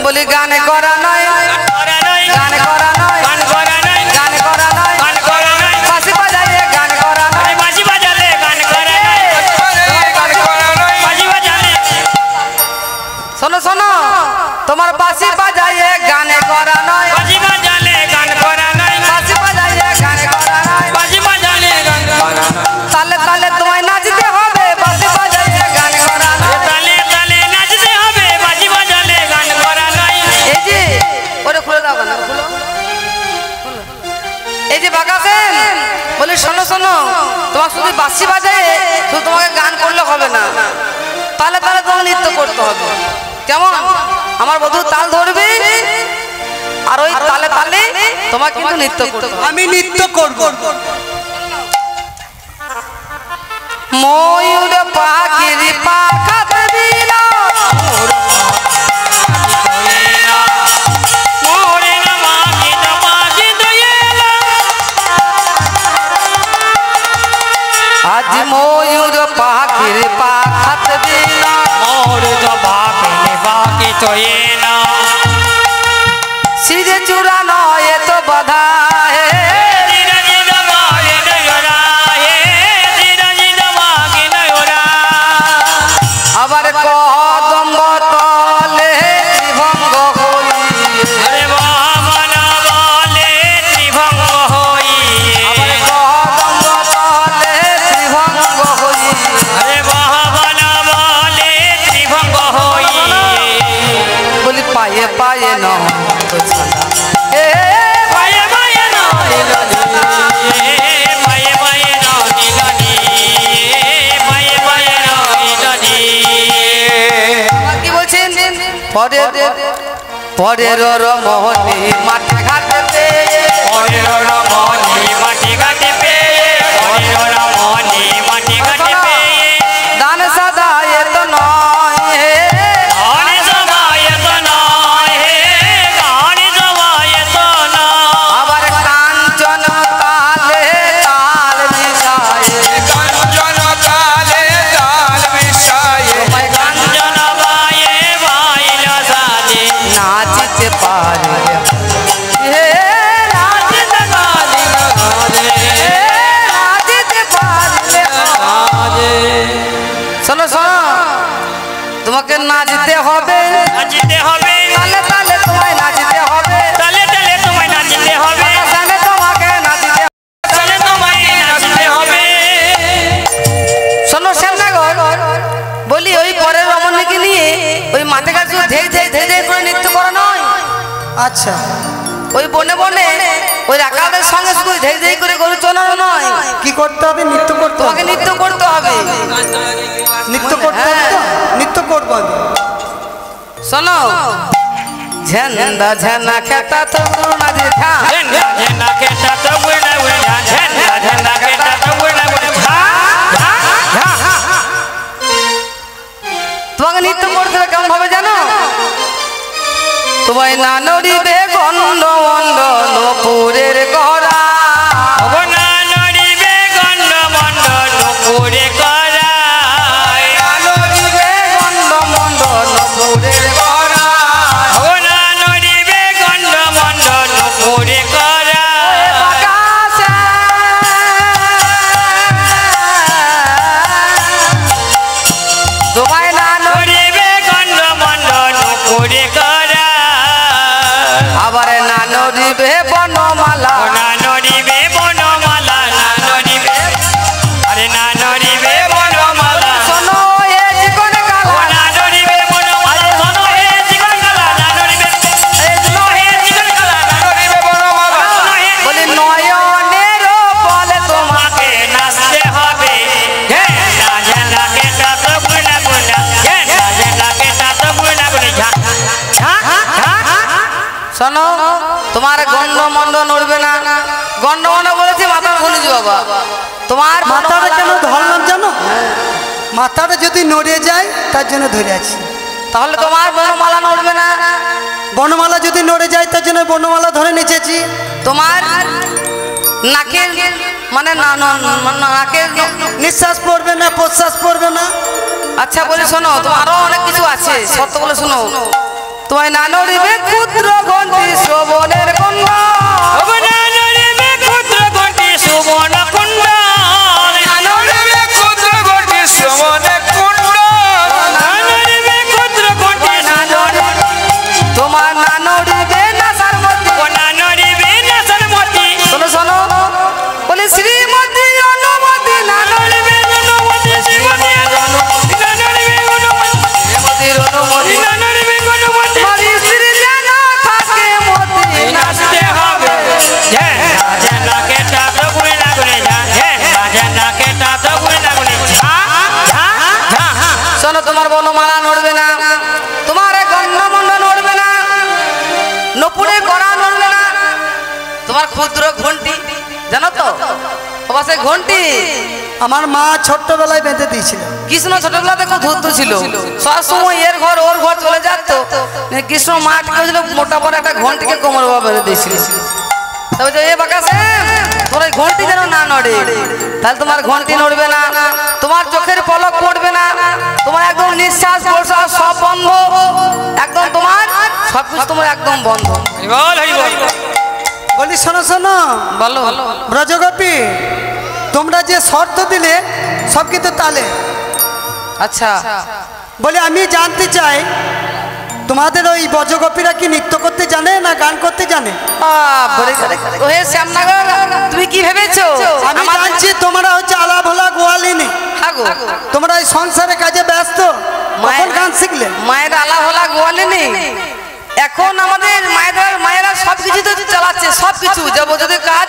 বলি গানে করা নয় করা নয় গানে করা নয় গান করা নয় গানে করা নয় গান করা নয় বাঁশি বাজাইয়ে গান করা নয় বাঁশি বাজালে গান করা নয় বাঁশি বাজালে শোনো শোনো তোমার বাঁশি বাজাইয়ে গানে করা নয় বাঁশি বাজালে গান করা নয় বাঁশি বাজাইয়ে গানে করা নয় বাঁশি বাজালে গান করা নয় তালে তালে তোমায় নাচতে হবে বাঁশি বাজাইয়ে গান করা নয় তালে তালে নাচতে হবে বাঁশি বাজালে গান করা নয় এই যে ওরে খুলে দাও না খুলো খুলো। এই যে বাঁকাতেন বলি শোনো শোনো তোমার শুধু বাঁশি বাজায় শুধু তোমাকে গান করলে হবে না তালে তালে তোমাকে নৃত্য করতে হবে কেমন আমার বধূ তাল ধরবে আর ওই তালে তালে তোমাকে কিন্তু নৃত্য করতে হবে আমি নৃত্য করব ময়ূর পাখির পাখাত দিল মোরে নমাকি নমাকি দয়েলা আজ ময়ূর পাখির পাখাত দিল মোর তো বাকি বাকি তোয়েলা পায়ে পায়ে নন্দ ছানা এ পায়ে পায়ে ননি পায়ে পায়ে ননি পায়ে পায়ে ননি কি বলছেন পরের রমণী মাঠে ঘাটে পরের রমণী মাটি ঘাটে পেয়ে পরের রমণী মাটি ঘাটে পেয়ে দান সাদা এত নয় হে গানে সবাই তো নয় হে গানে সবাই তো নয় আবার কাঞ্চন তালে তাল মিশায়ে কাঞ্চন তালে তাল মিশায়ে তোমায় কাঞ্চন বায়ে বাইল সাজে নাচিতে পারে হে নাচিতে পারে হে নাচিতে পারে শোনো শোনো তোমাকে নাচতে হবে নাচতে হবে তালে তালে তোমায় নাচতে হবে তালে তালে তোমায় নাচতে হবে তালে তোমাকে নাচতে হবে। তালে তোমায় নাচতে হবে শোনো শ্যামনগর বলি ওই পরের রমণীকে নিয়ে ওই মাঠে কাছে ধেই ধেই ধেই ধেই করে নৃত্য করা নয় আচ্ছা ওই বনে বনে ওই রাখালদের সঙ্গে শুধু ধেই ধেই করে গরু চলানো নয় কি করতে হবে? নৃত্য করতে তোমাকে হবে। নৃত্য করতে হবে নৃত্য করতে হবে তো? নৃত্য করবো আমি। শোনো ঝেন্দা ঝেনা খেতা তো না যে ঝা ঝেন্ডা ঝেন্ডা কেটা তো বুড়া বুড়া ঝেন্ডা ঝেন্ডা কেটা তো বুড়া বুড়া তোমাকে নৃত্য করতে হবে কেমন ভাবে জানো তোমায় না নড়িবে গন্ড মন্ড নপুরের গড়া ভগনা নড়িবে গন্ড মন্ড নুপুরে করায় নড়িবে গন্ড মন্ড নপুরের গড়া ভগনা নড়িবে গন্ড মন্ড নুপুরে করায় আকাশে তোমায় না নড়িবে গন্ড মন্ড নুপুরে করায় আবার না নড়িবে বনমালা না নড়িবে বনমালা না নড়িবে আরে না নড়িবে বনমালা শোনো এ জীবন কালা না নড়িবে বনমালা শোনো হে জীবন কালা না নড়িবে শোনো হে জীবন কালা না নড়িবে বনমালা শোনো হে বলি নয়নের বলে তোমাকে তোমাকে নাচতে হবে ঝেন্ডা ঝেন্ডা কেটা তো গুনা গুনা ঝেন্ডা ঝেন্ডা কেটা তো গুনা গুনা ঝা ঝা ঝা শোনো তোমার গন্ড মন্ড নড়বে না গন্ড মন্ড বলেছি মাথার খুলেছি বাবা তোমার মাথাটা কেন ধরলাম জানো? মাথাটা যদি নড়ে যায় তার জন্য ধরে আছি। তাহলে তোমার বনমালা নড়বে না বনমালা যদি নড়ে যায় তার জন্য বনমালা ধরে নেচেছি। তোমার নাকের মানে নাকের নিঃশ্বাস পড়বে না, প্রশ্বাস পড়বে না। আচ্ছা বলি শোনো তোমার আরো অনেক কিছু আছে সত্য বলে শোনো তোমায় না নড়িবে ক্ষুদ্র ঘন্টি শ্রবণের কন্যা ভগনা নড়িবে ক্ষুদ্র ঘটি সুবর্ণ কুণ্ড নড়িবে ক্ষুদ্র ঘটি শ্রবণে কুণ্ড নড়িবে ক্ষুদ্র ঘটি তোমার না নড়িবে না সারমতি কোনা নড়িবে নাসর মতি শোনো শোনো বলি শ্রীমতী অনুমতি না নড়িবে অনুমতি শ্রীমতি অনুমতি নড়িবে অনুমতি শ্রীমতীর অনুমতি নড়িবে অনুমতি তোমার স্ত্রী যেন থাকে মতি নাচতে হবে ঝেন্ডা ঝেন্ডা কেটা তো গুনা গুনে ঝা ঝেন্ডা ঝেন্ডা কেটা তো গুনা গুনে ঝা ঝা ঝা শোনো তোমার বনমালা নড়বে না তোমার গন্ধমন্ড নড়বে না নপুরে গড়া নড়বে না তোমার ক্ষুদ্র ঘন্টি জানো তো বাবা সেই ঘন্টি আমার মা ছোট্টবেলায় বেঁধে দিয়েছিল। কৃষ্ণ ছোটবেলাতে খুব ধূর্ত ছিল সবসময় এর ঘর ওর ঘর চলে যেত কৃষ্ণ মাঠ করেছিল মোটা বড় একটা ঘন্টিকে কোমর বাবা বেঁধে দিয়েছিল তবে যে এ বাকাসে তোর এই ঘন্টি যেন না নড়ে তাহলে তোমার ঘন্টি নড়বে না তোমার চোখের পলক পড়বে না তোমার একদম নিঃশ্বাস প্রশ্বাস সব বন্ধ একদম তোমার সব কিছু তোমার একদম বন্ধ বল হরি বল বলি শোনো শোনো বলো ব্রজগোপী, তোমরা যে শর্ত দিলে সব কিন্তু তালে। আচ্ছা বলে আমি জানতে চাই তোমাদের ওই ব্রজগোপীরা কি নৃত্য করতে জানে না গান করতে জানে? ওহে শ্যামনগর তুমি কি ভেবেছো আমি জানছি তোমরা হচ্ছে আলা ভোলা গোয়ালিনী, হাগো তোমরা এই সংসারে কাজে ব্যস্ত, কখন গান শিখলে? মায়ের আলা ভোলা গোয়ালিনী এখন আমাদের মায়েরা সবকিছু তো চালাচ্ছে, সবকিছু যাবতীয় কাজ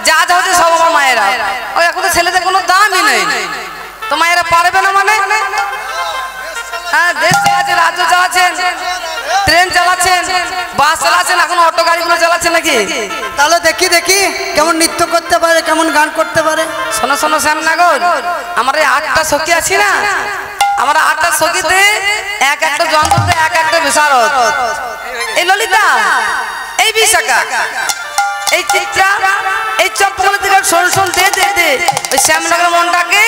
যা যা হচ্ছে সব আমার মায়েরা। ওই এখন তো ছেলেদের কোনো দামই নেই, তো মায়েরা পারবে না মানে? হ্যাঁ, দেশ চালাচ্ছেন, রাজ্য চালাচ্ছেন, ট্রেন চালাচ্ছেন, বাস চালাচ্ছেন, এখন অটো গাড়িগুলো চালাচ্ছেন নাকি? তাহলে দেখি দেখি কেমন নৃত্য করতে পারে, কেমন গান করতে পারে। শোনো শোনো শ্যামনগর, আমরা এই 8টা সখী আছি না, আমরা 8টা সখীতে এক একটা যন্ত্রতে এক একটা বিশারদ। এই ললিতা, এই বিশাখা, এই চিত্রা, এই চপ্পল থেকে শোন দে দে দে ওই শ্যামনগরের মনটাকে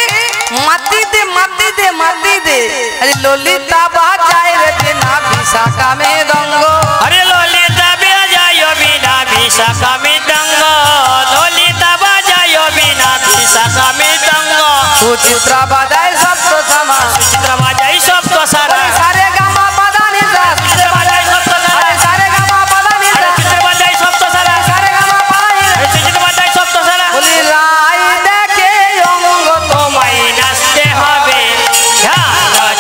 মাতি দে মাতি দে মাতি দে। আরে ললিতা বাজায় রে বিনা বিশাখা মৃদঙ্গ, अरे ललिता बजायो बिना विशाखा मृदंग, ललिता बजायो बिना विशाखा मृदंग, সুচিত্রা বাজায় সপ্ত সমা, चित्र बजाई सब तो सारा, সারে গামা পাদা নিসা, चित्र बजाई सब तो सारा, সারে गामा पादा निसा, अरे चित्र बजाई सब तो सारा, सारे गामा पादा निसा। चित्र बजाई सब तो सारा, বলি রাই দেখে অঙ্গ তো তোমায় নাচতে হবে,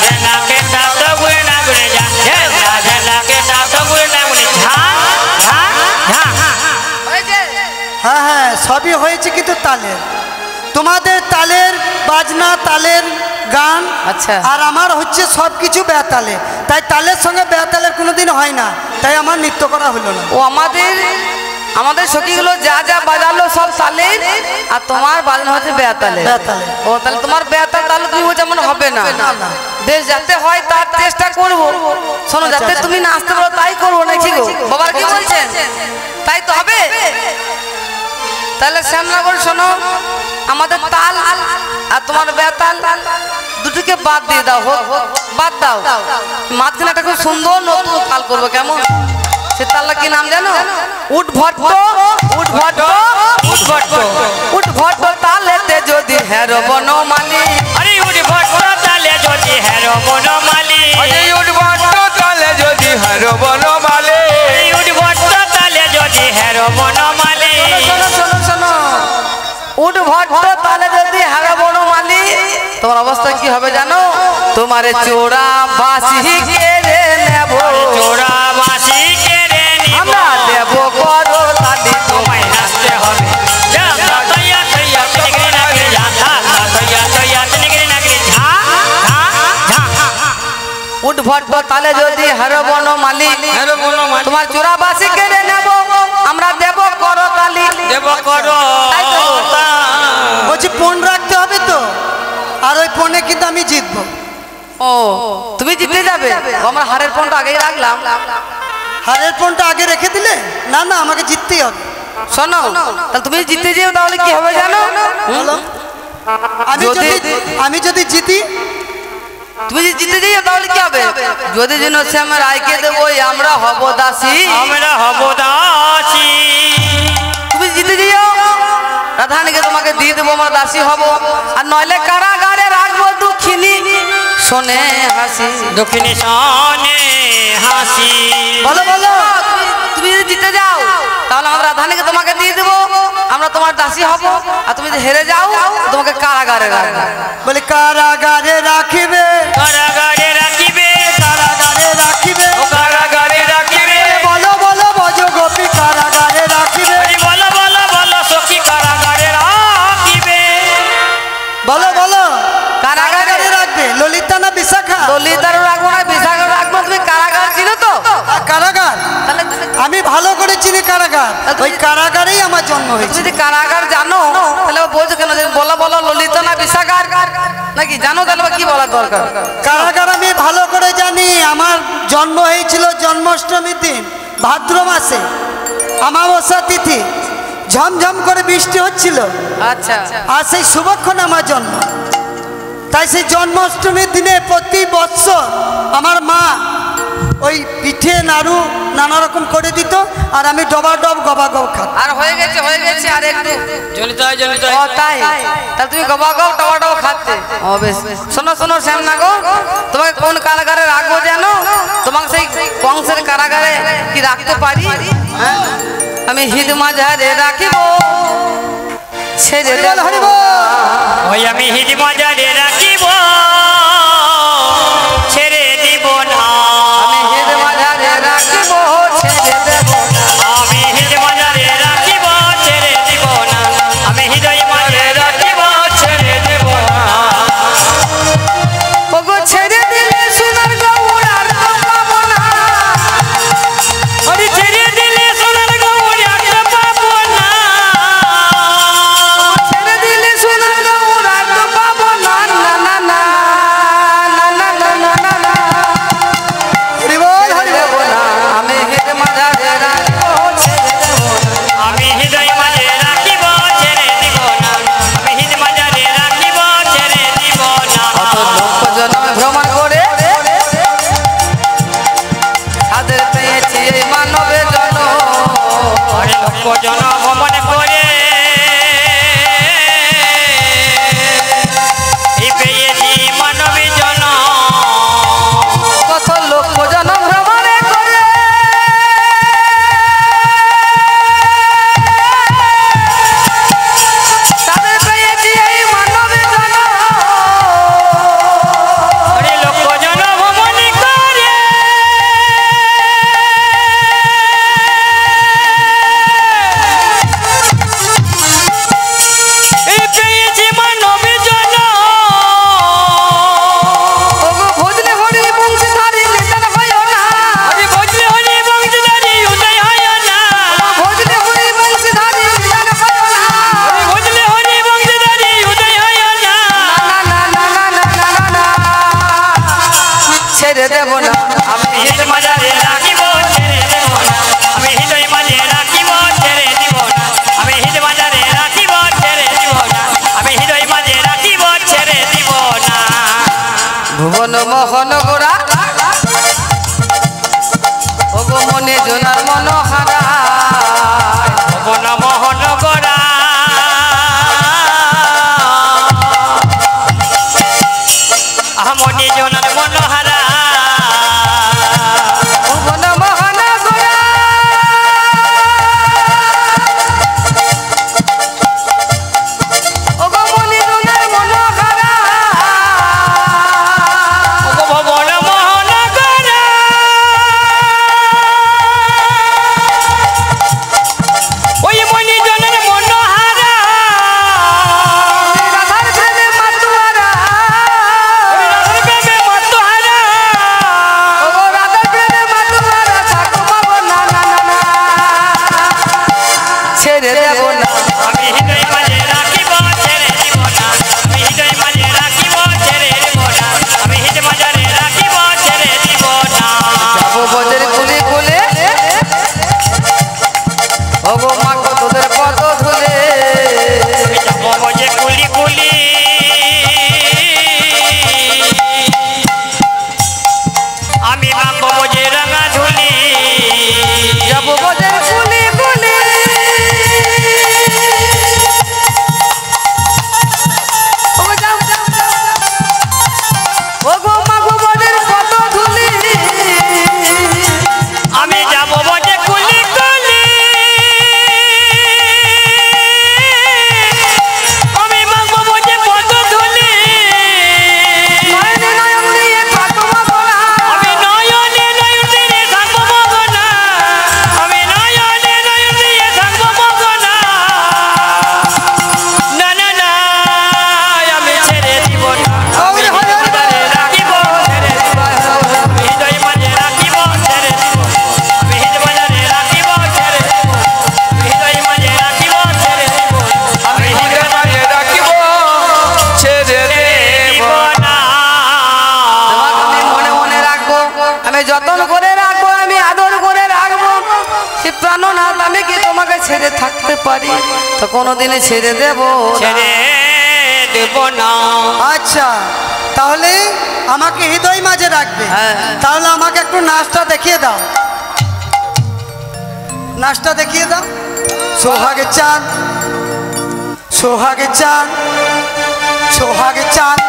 ঝানা কে তাত গুড়ে না গুড়ে যা, ঝানা কে তাত গুড়ে না গুড়ে ঝা ঝা ঝা। হয়েছে। হ্যাঁ হ্যাঁ, সবই হয়েছে, কিন্তু তালের, তোমাদের তালের বাজনা, তালের গান, আচ্ছা। আর আমার হচ্ছে সব কিছু বেতালে, তাই তালের সঙ্গে বেতালের কোনোদিন হয় না, তাই আমার নৃত্য করা হলো না। ও আমাদের সখীগুলো যা যা বাজালো সব তালের, আর তোমার বাজনা হচ্ছে বেতালে। বেতালে। ও তাহলে তোমার বেতাল তাহলে তুমি যেমন হবে না, বেশ যাতে হয় তার চেষ্টা করবো। শোনো, যাতে তুমি নাচতে পারো তাই করবো নাকি গো? বাবার কি বলছেন? তাই তো হবে। তাহলে শ্যামনগর শোনো, আমাদের তাল আর তোমার বেতাল দুটোকে বাদ দিয়ে দাও, বাদ দাও। মাঝখানে একটা খুব সুন্দর নতুন তাল করবো, কেমন? সে তালটা কি নাম জানো? উঠ ভট্ট, উঠ ভট্ট, উঠ ভট্ট, উঠ ভট্ট তালেতে যদি হেরো বনমালী, अरे उठ भट्ट ताले ज्योति हेरो बनमाली, अरे उठ भट्ट ताले যদি হর বনমালী, अरे उठ भट्ट ताले ज्योति हेरो बनमाली, শোনো শোনো শোনো, উঠ ভট্ট তালে যদি হেরো বনমালী, তোমার অবস্থা কি হবে জানো? তোমারে চোরা বাসি কেড়ে নেব, चोरा बासी के रे আমরা দেব করো তালি তোমায় নাচতে হবে, যা তৈয়া তৈয়া তিনগিরি নাগিরি যা ধা তৈয়া তৈয়া তিনগিরি নাগিরি ঝা ঝা ঝা। উঠ ভট্ট তালে যদি হেরো বনমালী, হর বনমালী তোমার চোরা বাসি কেড়ে নেব, আমরা দেব করো তালি। দেব করো তাই তো। বলছি ফোন রাখতে হবে তো, আর ওই ফোনে কিন্তু আমি জিতবো। ও, তুমি জিতে যাবে? আমার হারের ফোনটা আগেই রাখলাম। হারের ফোনটা আগে রেখে দিলে না, না আমাকে জিততেই হবে। শোনো, তাহলে তুমি জিতে যেও, তাহলে কি হবে জানো? বলো। আমি যদি জিতি, তুমি যদি জিতে যাও তাহলে কি হবে? যদি যেন শ্যাম রায়কে দেবো, আমরা হব দাসী। আমরা হব দাসী, তুমি জিতে যাও, রাধারানীকে তোমাকে দিয়ে দেবো, আমরা দাসী হব। আর নইলে কারাগারে রাখবো দুঃখিনী শোনে হাসি। দক্ষিণী সনে হাসি, বলো বলো। তুমি যদি জিতে যাও তাহলে আমরা রাধারানীকে তোমাকে দিয়ে দেবো, আমরা তোমার দাসী হব। আর তুমি যদি হেরে যাও তোমাকে কারাগারে রাখবো। বলি কারাগারে রাখিবে, কারাগারে রাখিবে, কারাগারে রাখিবে, ও কারাগারে রাখিবে, বলো বলো বজ গোপী কারাগারে রাখিবে, আরে বলো বলো বলো সখী কারাগারে রাখিবে, বলো বলো। কারাগারে কারাগারে রাখবে ললিতা না বিশাখা? ললিতারও রাখবো না, বিশাখারও রাখবো। তুমি কারাগার চিনো তো? আর কারাগার তাহলে আমি ভালো করে চিনি কারাগার, ওই কারাগারেই আমার জন্ম তুমি হয়েছে। যদি কারাগার জানো তাহলে বলছো কেন যে বলো বলো ললিতা না বিশাখার নাকি জানো? তাহলে কি বলার দরকার? কারাগার আমি ভালো করে জানি। আমার জন্ম হয়েছিল জন্মাষ্টমীর দিন, ভাদ্র মাসে, অমাবস্যা তিথি, ঝমঝম করে বৃষ্টি হচ্ছিল, আচ্ছা, আর সেই শুভক্ষণ আমার জন্ম। তাই সেই জন্মাষ্টমীর দিনে প্রতি বৎসর আমার মা ওই পিঠে নাড়ু নানা রকম করে দিত, আর আমি ডবা ডব গবা গব খাতাম। আর হয়ে গেছে আর একটু। জনিত হয় জনিত ও তাই? তাহলে তুমি গবা গব টবা টবা খাতে। ও বেশ। শোনো শোনো শ্যামনগর, তোমাকে কোন কারাগারে রাখবো জানো? তোমাকে সেই কংসের কারাগারে কি রাখতে পারি? হ্যাঁ? আমি হিদ মাঝারে রাখিব, ছেড়ে দেব। ওই আমি হিদ মাজারে রাখিব, ছেড়ে দিব না, আমি হিদ মাঝারে রাখিব, ছেড়ে দেব না। আমি হৃদয় মাঝারে রাখিব ছেড়ে দিব না, আমি হৃদয় মাঝে রাখিব ছেড়ে দেব না। ওগো ছেড়ে দিলে সোনার গৌর আর তো পাবো না। ওরে ছেড়ে দিলে সোনার গৌর আর তো পাবো না। ছেড়ে দিলে সোনার গৌর আর তো পাবো না। না না না না না না না না না। হরি বল, হরি দেব বল। না, আমি হৃদয় মাঝারে রাখিব ছেড়ে দেব না। আমি হৃদয় মাঝে রাখিব ছেড়ে দিব না, আমি হৃদয় মাঝারে রাখিব ছেড়ে দিব না। কত লক্ষ জন্মে ভ্রমণ করে তাদের পেয়েছি এই মানবের জন্য। অরে লক্ষ জন ভ্রমণ করে এই পেয়েছি মানবী জন। কত লক্ষ জন ভ্রমণে করে তাদের পেয়েছি এই মানবের জন্য। অরে লক্ষ জন ভ্রমণ করে এই পেয়েছি মানবী জন। ওগো ভজলে হরি বংশধারী নিধন হয় না। আরে বজলে হরি বংশধারী উদয় হয় না, ভজলে হরি বংশধারী নিধন হয় না। আরে বজলে হরি বংশধারী উদয় হয় না। না না না না না না না। ছেড়ে দেব না, আমি হৃদয় মাঝারে রাখিব ছেড়ে দেব না, আমি হৃদয় মাঝে রাখিব ছেড়ে দিব না, আমি হৃদয় মাঝারে রাখিব ছেড়ে দিব না, আমি হৃদয় মাঝে রাখিব ছেড়ে দিব না। ভুবন মোহন গোরা ওগো মনে জোনার মনোহারা। ভুবন মোহন গোরা মনি জনার মনোহারা। ভুবন মোহন গোরা ওগো মনে জোনার মনোহারা। ভুবন মোহন গোরা ওই মনি জনার মনোহারা। রাধার প্রেমে মাতুয়ারা। প্রেমে মতোহারা। ওগো রাধার প্রেমে মাতুয়ারা। থাকো পাবো না না না না। ছেড়ে দেব না, আমি হৃদয় মাঝে রাখিব ছেড়ে দিব না, আমি হৃদয় মাঝে রাখিব ছেড়ে দিব না, আমি হৃদয় মাঝারে রাখিব ছেড়ে দিব না। যাবো বদের কুলে কুলে ওগো মা গো তোদের পদ ধুলে। আমি যাব বজে কুলি কুলি আমি মাখব বজে রাঙা ঝুলি। যাবো বদের কুলে কুলে ওগো যাও যাও যাও যাও। ওগো মা গো বদের পদ ধুলে। আমি যাব বজে কুলি কুলি আমি মাখব বজে পদ ধুলি। নয়নে নয়ন দিয়ে থাকো মগনা। আমি নয়নে নয়ন দিয়ে থাকবো মগনা, আমি নয়নে নয়ন দিয়ে থাকবো মগনা। না না না আমি ছেড়ে দিব না, আমি হৃদয় মাঝে রাখিব ছেড়ে দিব না, আমি হৃদয় মাঝে রাখিব ছেড়ে দিব, আমি হৃদয় মাঝে রাখিব ছেড়ে দিব, আমি হৃদয় মাঝে রাখিব ছেড়ে দিব, আমি হৃদয় মাঝে রাখিব ছেড়ে দিব দেব না। তোমাকে আমি মনে মনে রাখবো, আমি যত্ন করে রাখবো, আমি আদর করে রাখবো। সে প্রাণনাথ আমি কি তোমাকে ছেড়ে থাকতে পারি? তো কোনোদিনই ছেড়ে দেবো না। ছেড়ে দেব না। আচ্ছা, তাহলে আমাকে হৃদয় মাঝে রাখবে। হ্যাঁ। তাহলে আমাকে একটু নাচটা দেখিয়ে দাও, নাচটা দেখিয়ে দাও। সোহাগে চাঁদ, সোহাগে চাঁদ, সোহাগে চাঁদ,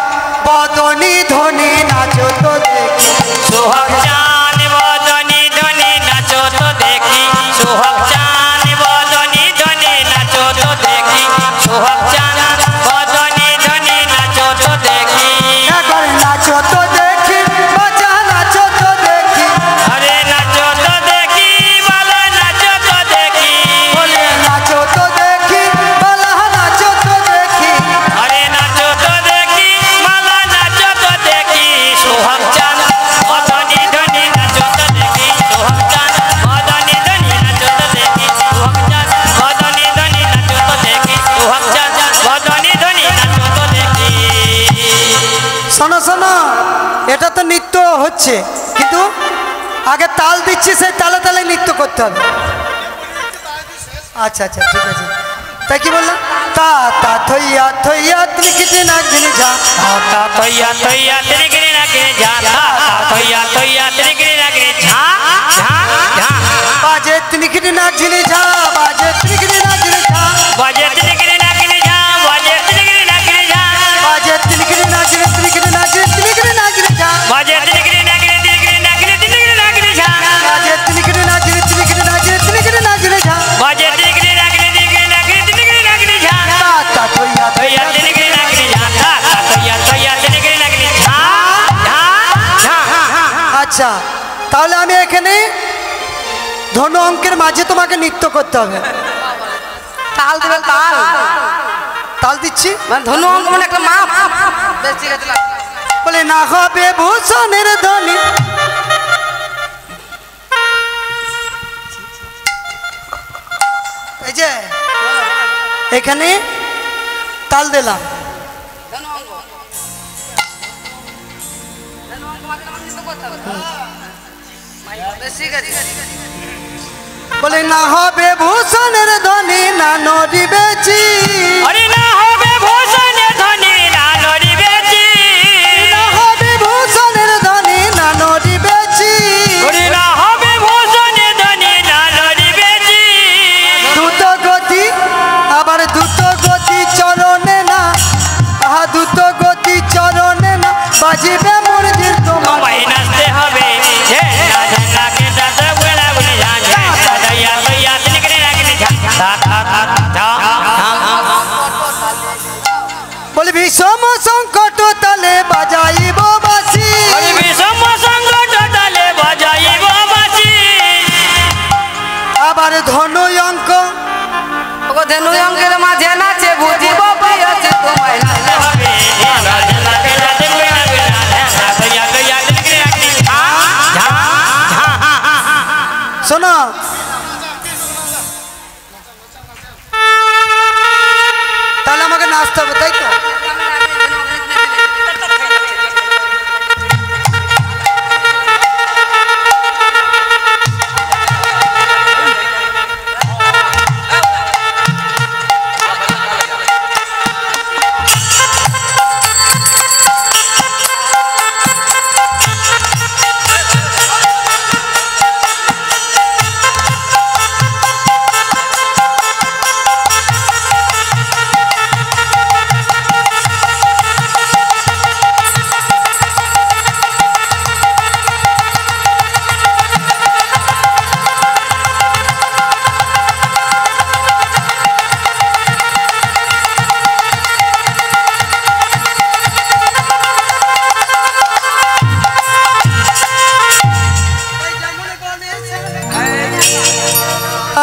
বদনি ধনি নাচো তো দেখি। সোহাগ চাঁদ বদনি ধনি নাচো তো দেখি, সোহাগ চাঁদ বদনি ধনি নাচো তো দেখি, সোহাগ চাঁদ বদনি ধনি নাচো তো দেখি। একবার নাচো তো দেখি, বাজা নাচো তো দেখি। আরে নাচো তো দেখি হচ্ছে, কিন্তু আগে তাল দিচ্ছি, সেই তালে তালে নৃত্য করতে হবে। আচ্ছা আচ্ছা ঠিক আছে। তাই কি বললাম? তা তা থইয়া থইয়া ত্রিকিটি নাক দিলি যা, তা তৈয়া তৈয়া ত্রিগিরি নাগিনি ঝা তা তৈয়া তৈয়া ত্রিগিরি নাগিনি ঝা ঝা ঝা বাজে ত্রিকিটি নাক দিলি যা, বাজে ত্রিকিটি নাক দিলি যা, বাজে ত্রিগিরি নাগিনি ঝা বাজে ত্রিগিরি নাগিনি ঝা বাজে ত্রিকিটি নাক দিলি ত্রিকিটি নাক দিলি ত্রিকিটি নাক দিলি যা, বাজে ত্রিগিরি নাগিনি ত্রিগিরি নাগিনি ত্রিগিরি নাগিনি ঝা বাজে ত্রিকিটি নাক দিলি ত্রিকিটি নাক দিলি ত্রিকিটি নাক দিলি যা, বাজে ত্রিগিরি নাগিনি ত্রিগিরি নাগিনি ত্রিগিরি নাগিনি ঝা তা তা থইয়া তৈয়া ত্রিগিরি নাগিনি ঝা তা তৈয়া তৈয়া ত্রিগিরি নাগিনি ঝা ঝা ঝা আচ্ছা, তাহলে আমি এখানে ধনু অঙ্কের মাঝে তোমাকে নৃত্য করতে হবে। তাল দেবেন, তাল তাল দিচ্ছি, মানে ধনু অঙ্ক মানে একটা মাপ। বেশ ঠিক আছে, বলে না হবে ভূষণের ধ্বনি, এই যে এখানে তাল দিলাম, ধনু অঙ্ক মানে আমার চিন্তা করতে হবে। বেশ ঠিক আছে। বলে না হবে ভূষণের ধ্বনি না নড়িবেছি, আরে না হবে ভূষণে ধনী না নড়িবেছি না হবে ভূষণের ধ্বনি না নড়িবেছি, ওরে না হবে ভূষণে ধনী না নড়িবেছি দ্রুত গতি আবার দ্রুত গতি চরণে না, আহা দ্রুত গতি চরণে না, বাজিবে মুরজির তোমার, তোমায় নাচতে হবে হে না ঝাঁকা কে দাদা বলা বলে যা যা দয়া দয়া তিনকরে রাখনে যা তা তা তা বলে বিষম সংকট তালে বাজাইব বাসি, আরে বিষম সংকট তালে বাজাইব বাঁশি আবার ধনু অঙ্ক ওগো ধনু অঙ্কের মাঝে নাচে বুঝিব প্রিয়সী তোমায় নাচতে হবে হে না ঝাঁকা কে দাদা বলা বলে যা দয়া দয়া তিনকরে রাখনে যা যা শোনো, তাহলে আমাকে নাচতে হবে, তাই তো?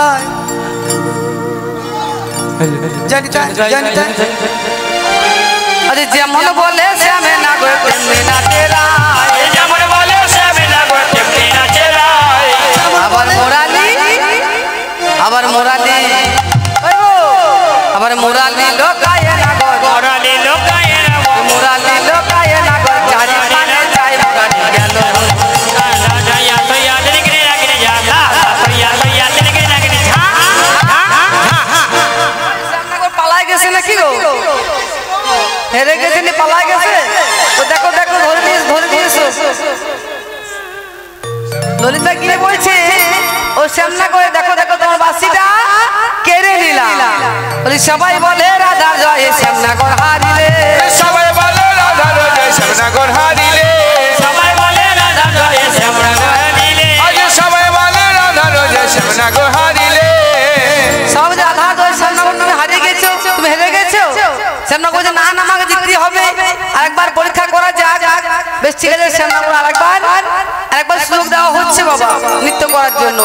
আয়। জানি তাই, জানি তাই। আরে যেমন বলে শ্যামে না গো তেমনি নাচে রায়, যেমন বলে শ্যামে না গো তেমনি নাচে রায় আবার মোরালি আবার মোরালি আবার মোরালি লোকায় না গো মোরালি লোকায় না গো মোরালি লোকায় না গো চারি পানে চাই মোরালি গেল দয়া দয়া তিনকরে রাখনে যা দয়া দয়া তিনকরে রাখনে যা শ্যামনগর পালায় গেছে নাকি গো? হেরে গেছে নি, পালায় গেছে? তো দেখো দেখো ধরে নিয়েছো। ললিতা গিয়ে বলছে ও শ্যামনগরে দেখো দেখো তোমার বাসিটা কেড়ে নিলাম। বলি সবাই বলে রাধার জয় শ্যামনগর হারিলে, সবাই বলে রাধার জয় শ্যামনগর হারিলে, সবাই বলে রাধা জয় শ্যামনগর হারিলে আজ সবাই বলে রাধার জয় শ্যামনগর হারিলে, সব যে রাধা জয় শ্যামনগর তুমি হারিয়ে গেছো, তুমি হেরে গেছো। শ্যামনগর যে না আমাকে জিততে হবে, আরেকবার পরীক্ষা করা যাক। বেশ ঠিক আছে, শ্যামনগর আরেকবার সুযোগ দেওয়া হচ্ছে বাবা নৃত্য করার জন্য।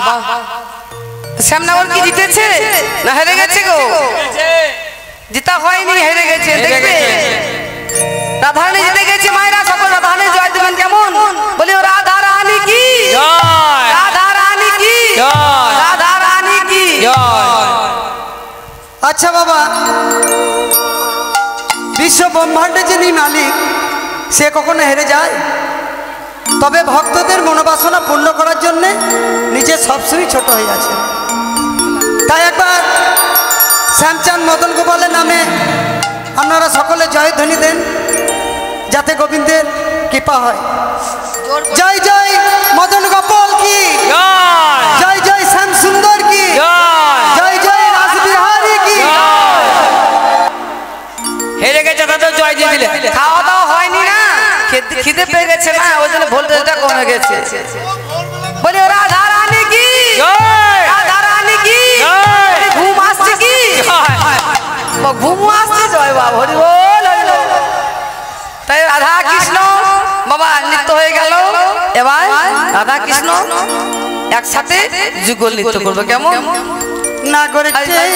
বাহ শ্যামনগর কি জিতেছে না হেরে গেছে গো? জিতা হয়নি, হেরে গেছে। দেখবে রাধারানী জিতে গেছে। মায়েরা সকল রাধারানী জয় দেবেন কেমন? বলি ও রাধা রানী কি জয়, রাধা রানী কি জয়, রাধা রানী কি জয়। আচ্ছা বাবা, বিশ্ব ব্রহ্মাণ্ডে যিনি মালিক সে কখনো হেরে যায়? তবে ভক্তদের মনোবাসনা পূর্ণ করার জন্যে নিজে সবসময় ছোট হয়ে আছে। তাই একবার শ্যামচাঁদ মদন গোপালের নামে আপনারা সকলে জয়ধ্বনি দেন, যাতে গোবিন্দের কৃপা হয়। জয় জয় মদন গোপাল কি জয়, জয়, জয় শ্যাম সুন্দর কি জয়, জয়, জয় রাসবিহারী কি। হেরে গেছে তাদের জয় দিয়ে দিলে। খাওয়া দাওয়া হয়নি না, খিদে পেয়ে গেছে না, ওই জন্য ভোল্টেজটা কমে গেছে। বলি ও রাধা রানী কি জয়, রাধা রানী কি জয়। বলি ঘুম আসছে কি জয়। ঘুম আসছে। জয় বাবা, হরি বল হরি বল। তাই রাধা কৃষ্ণ বাবা নৃত্য হয়ে গেল। এবার রাধা কৃষ্ণ একসাথে যুগল নৃত্য করবে কেমন? না করে না করে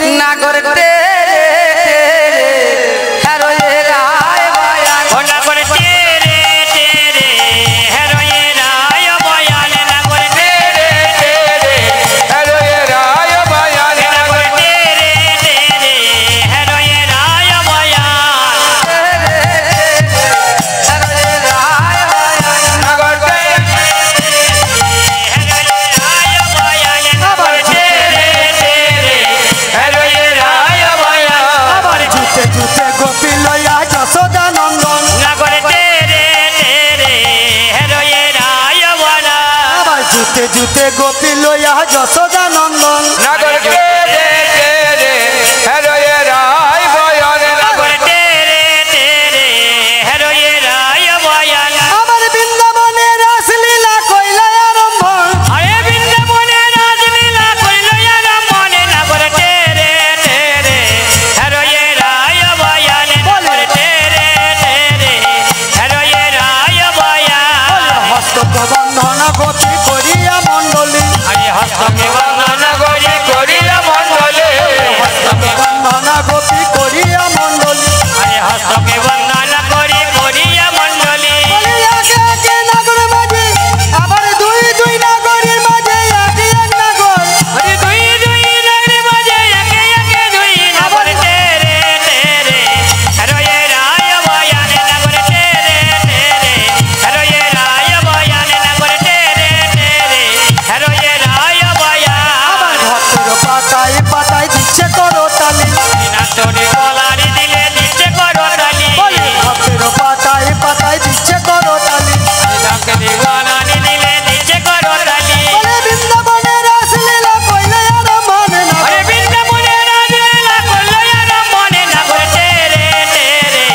ওনা করে তেরে তেরে হেরোয়ে রায় বয়ালে না করে তেরে তেরে হেরোয়ে রায় বয়ালে না করে তেরে তেরে হেরোয়ে রায় বয়ালে না করে হেরোয়ে রায় বয়ালে জুতে জুতে গোপী লয়া যশোদা নন্দন, না করে তেরে তেরে হেরোয়ে রায় বয়ালে আবার জুতে জুতে গোপী লয়া যশোদা নন্দন, নগর তেরে তেরে হেরোয়ে রায় বয়ালে না করে তেরে তেরে হেরোয়ে রায় বয়ালে আমার বৃন্দাবনে রাসলীলা কইলা আরম্ভ, আরে বৃন্দাবনে রাজলীলা কইল ইয়ারা মনে না করে তেরে তেরে হেরোয়ে রায় বয়ালে না করে তেরে তেরে হেরোয়ে রায় বয়ালে হস্ত বন্ধনা গতি করিয়া মণ্ডলী, আরে হস্তকে বন্দনা করি করিয়া মণ্ডলে বন্ধনা গতি করিয়া মণ্ডলী, আরে হস্তকে বন্দনা করি করিয়া মণ্ডলী বলি একে একে নাগর মাঝে, আবার দুই দুই নাগরের মাঝে একে এক নাগর, আরে দুই দুই নগরে বাজে একে একে দুই না করে তেরে তেরে হেরোয়ে রায় বয়ালে না করে তেরে তেরে হেরোয়ে রায় বয়ালে না করে তেরে তেরে হেরোয়ে রায় আমার বয়ালে ভক্তের পাতায় পাতায় দিচ্ছে করো তালি, নাচরে গলারি দিলে দিচ্ছে করো তালি বলি ভক্তের পাতায় পাতায় দিচ্ছে করো তালি, ডাকরি গলারি দিলে দিচ্ছে করো তালি বলে বৃন্দাবনে রাসলীলা কইলা আরম্ভ না, আরে বৃন্দাবনে রাজলীলা করলো ইয়ারা মনে না করে তেরে তেরে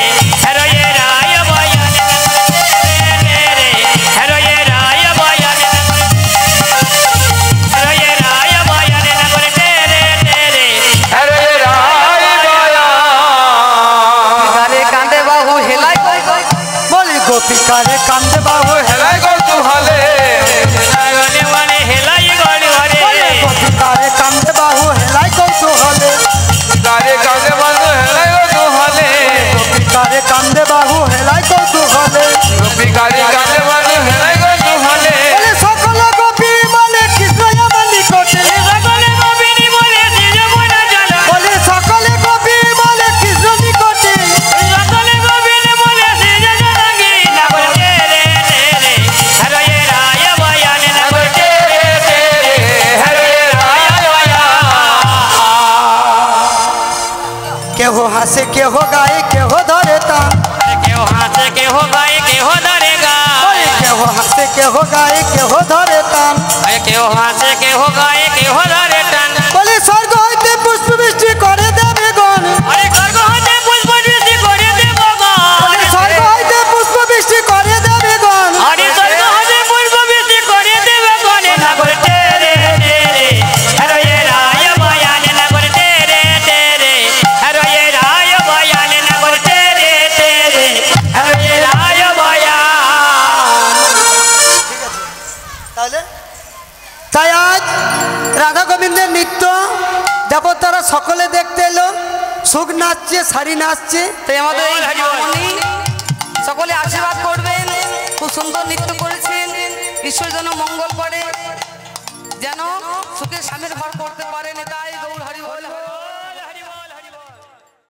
হেরোয়ে রায় বয়ালে না করে তেরে তেরে হেরোয়ে রায় বয়ালে না করে হেরোয়ে রায় বয়ালে না করে তেরে তেরে হেরোয়ে রায় বয়ালে আরে কাঁদে বাহু হেলাই বলি গোপিকারে কান্দে বাবু হেলাই কৌতূহলে গলে মানে হেলাই গলে বলে ঘরে গোপিকারে কান্দে বাহু হেলাই কৌতূহলে, গারে গানে বন্ধ হেলাই কৌতূহলে গোপিকারে কান্দে বাহু হেলাই কৌতূহলে, গোপী গারে গানে বন্ধ হেলাই কৌতূহলে বলে সকল গোপী বলে কৃষ্ণ আমার নিকটে, সকলে গোপিনী বলে জীবনা জল বলে সকলে গোপী বলে কৃষ্ণ নিকটে, সকলে গোবিন্দ বলে শ্রীজনরঙ্গী না করে তেরে তেরে হেরোয়ে রায় বয়ালে না করে তেরে তেরে হেরোয়ে রায় বয়ালে কেহ হাসে কেহ গায়ে কেহ ধরে তান, কেউ হাসে কেহ গায়ে কেহ ধরে বলে গায় কেহ হাসে কেহ গায়ে কেহ ধরে তান, কেউ হাসে কেহ গায়ে কেহ ধরে টান বলে স্বর্গ হইতে পুষ্প বৃষ্টি করে দেবে গণ, আরে স্বর্গ হতে পুষ্প বৃষ্টি করে দেব বলে স্বর্গ হইতে পুষ্প বৃষ্টি করে দেবে গণ, আরে স্বর্গ হতে পুষ্প বৃষ্টি করে দেব গনে না করে তেরে তেরে হেরোয়ে রায় বয়ালে না করে তেরে তেরে হেরোয়ে রায় বয়ালে না করে তেরে তেরে হেরোয়ে রায় বয়াল তাহলে তাই রাধা গোবিন্দের নৃত্য দেবতারা সকলে দেখতে এলো, সুখ নাচছে, শাড়ি নাচছে। তাই আমাদের এই মামনি সকলে আশীর্বাদ করবেন, খুব সুন্দর নৃত্য করেছেন, ঈশ্বর যেন মঙ্গল করে, যেন সুখে স্বামীর ঘর করতে পারেন। তাই গৌর হরি বল।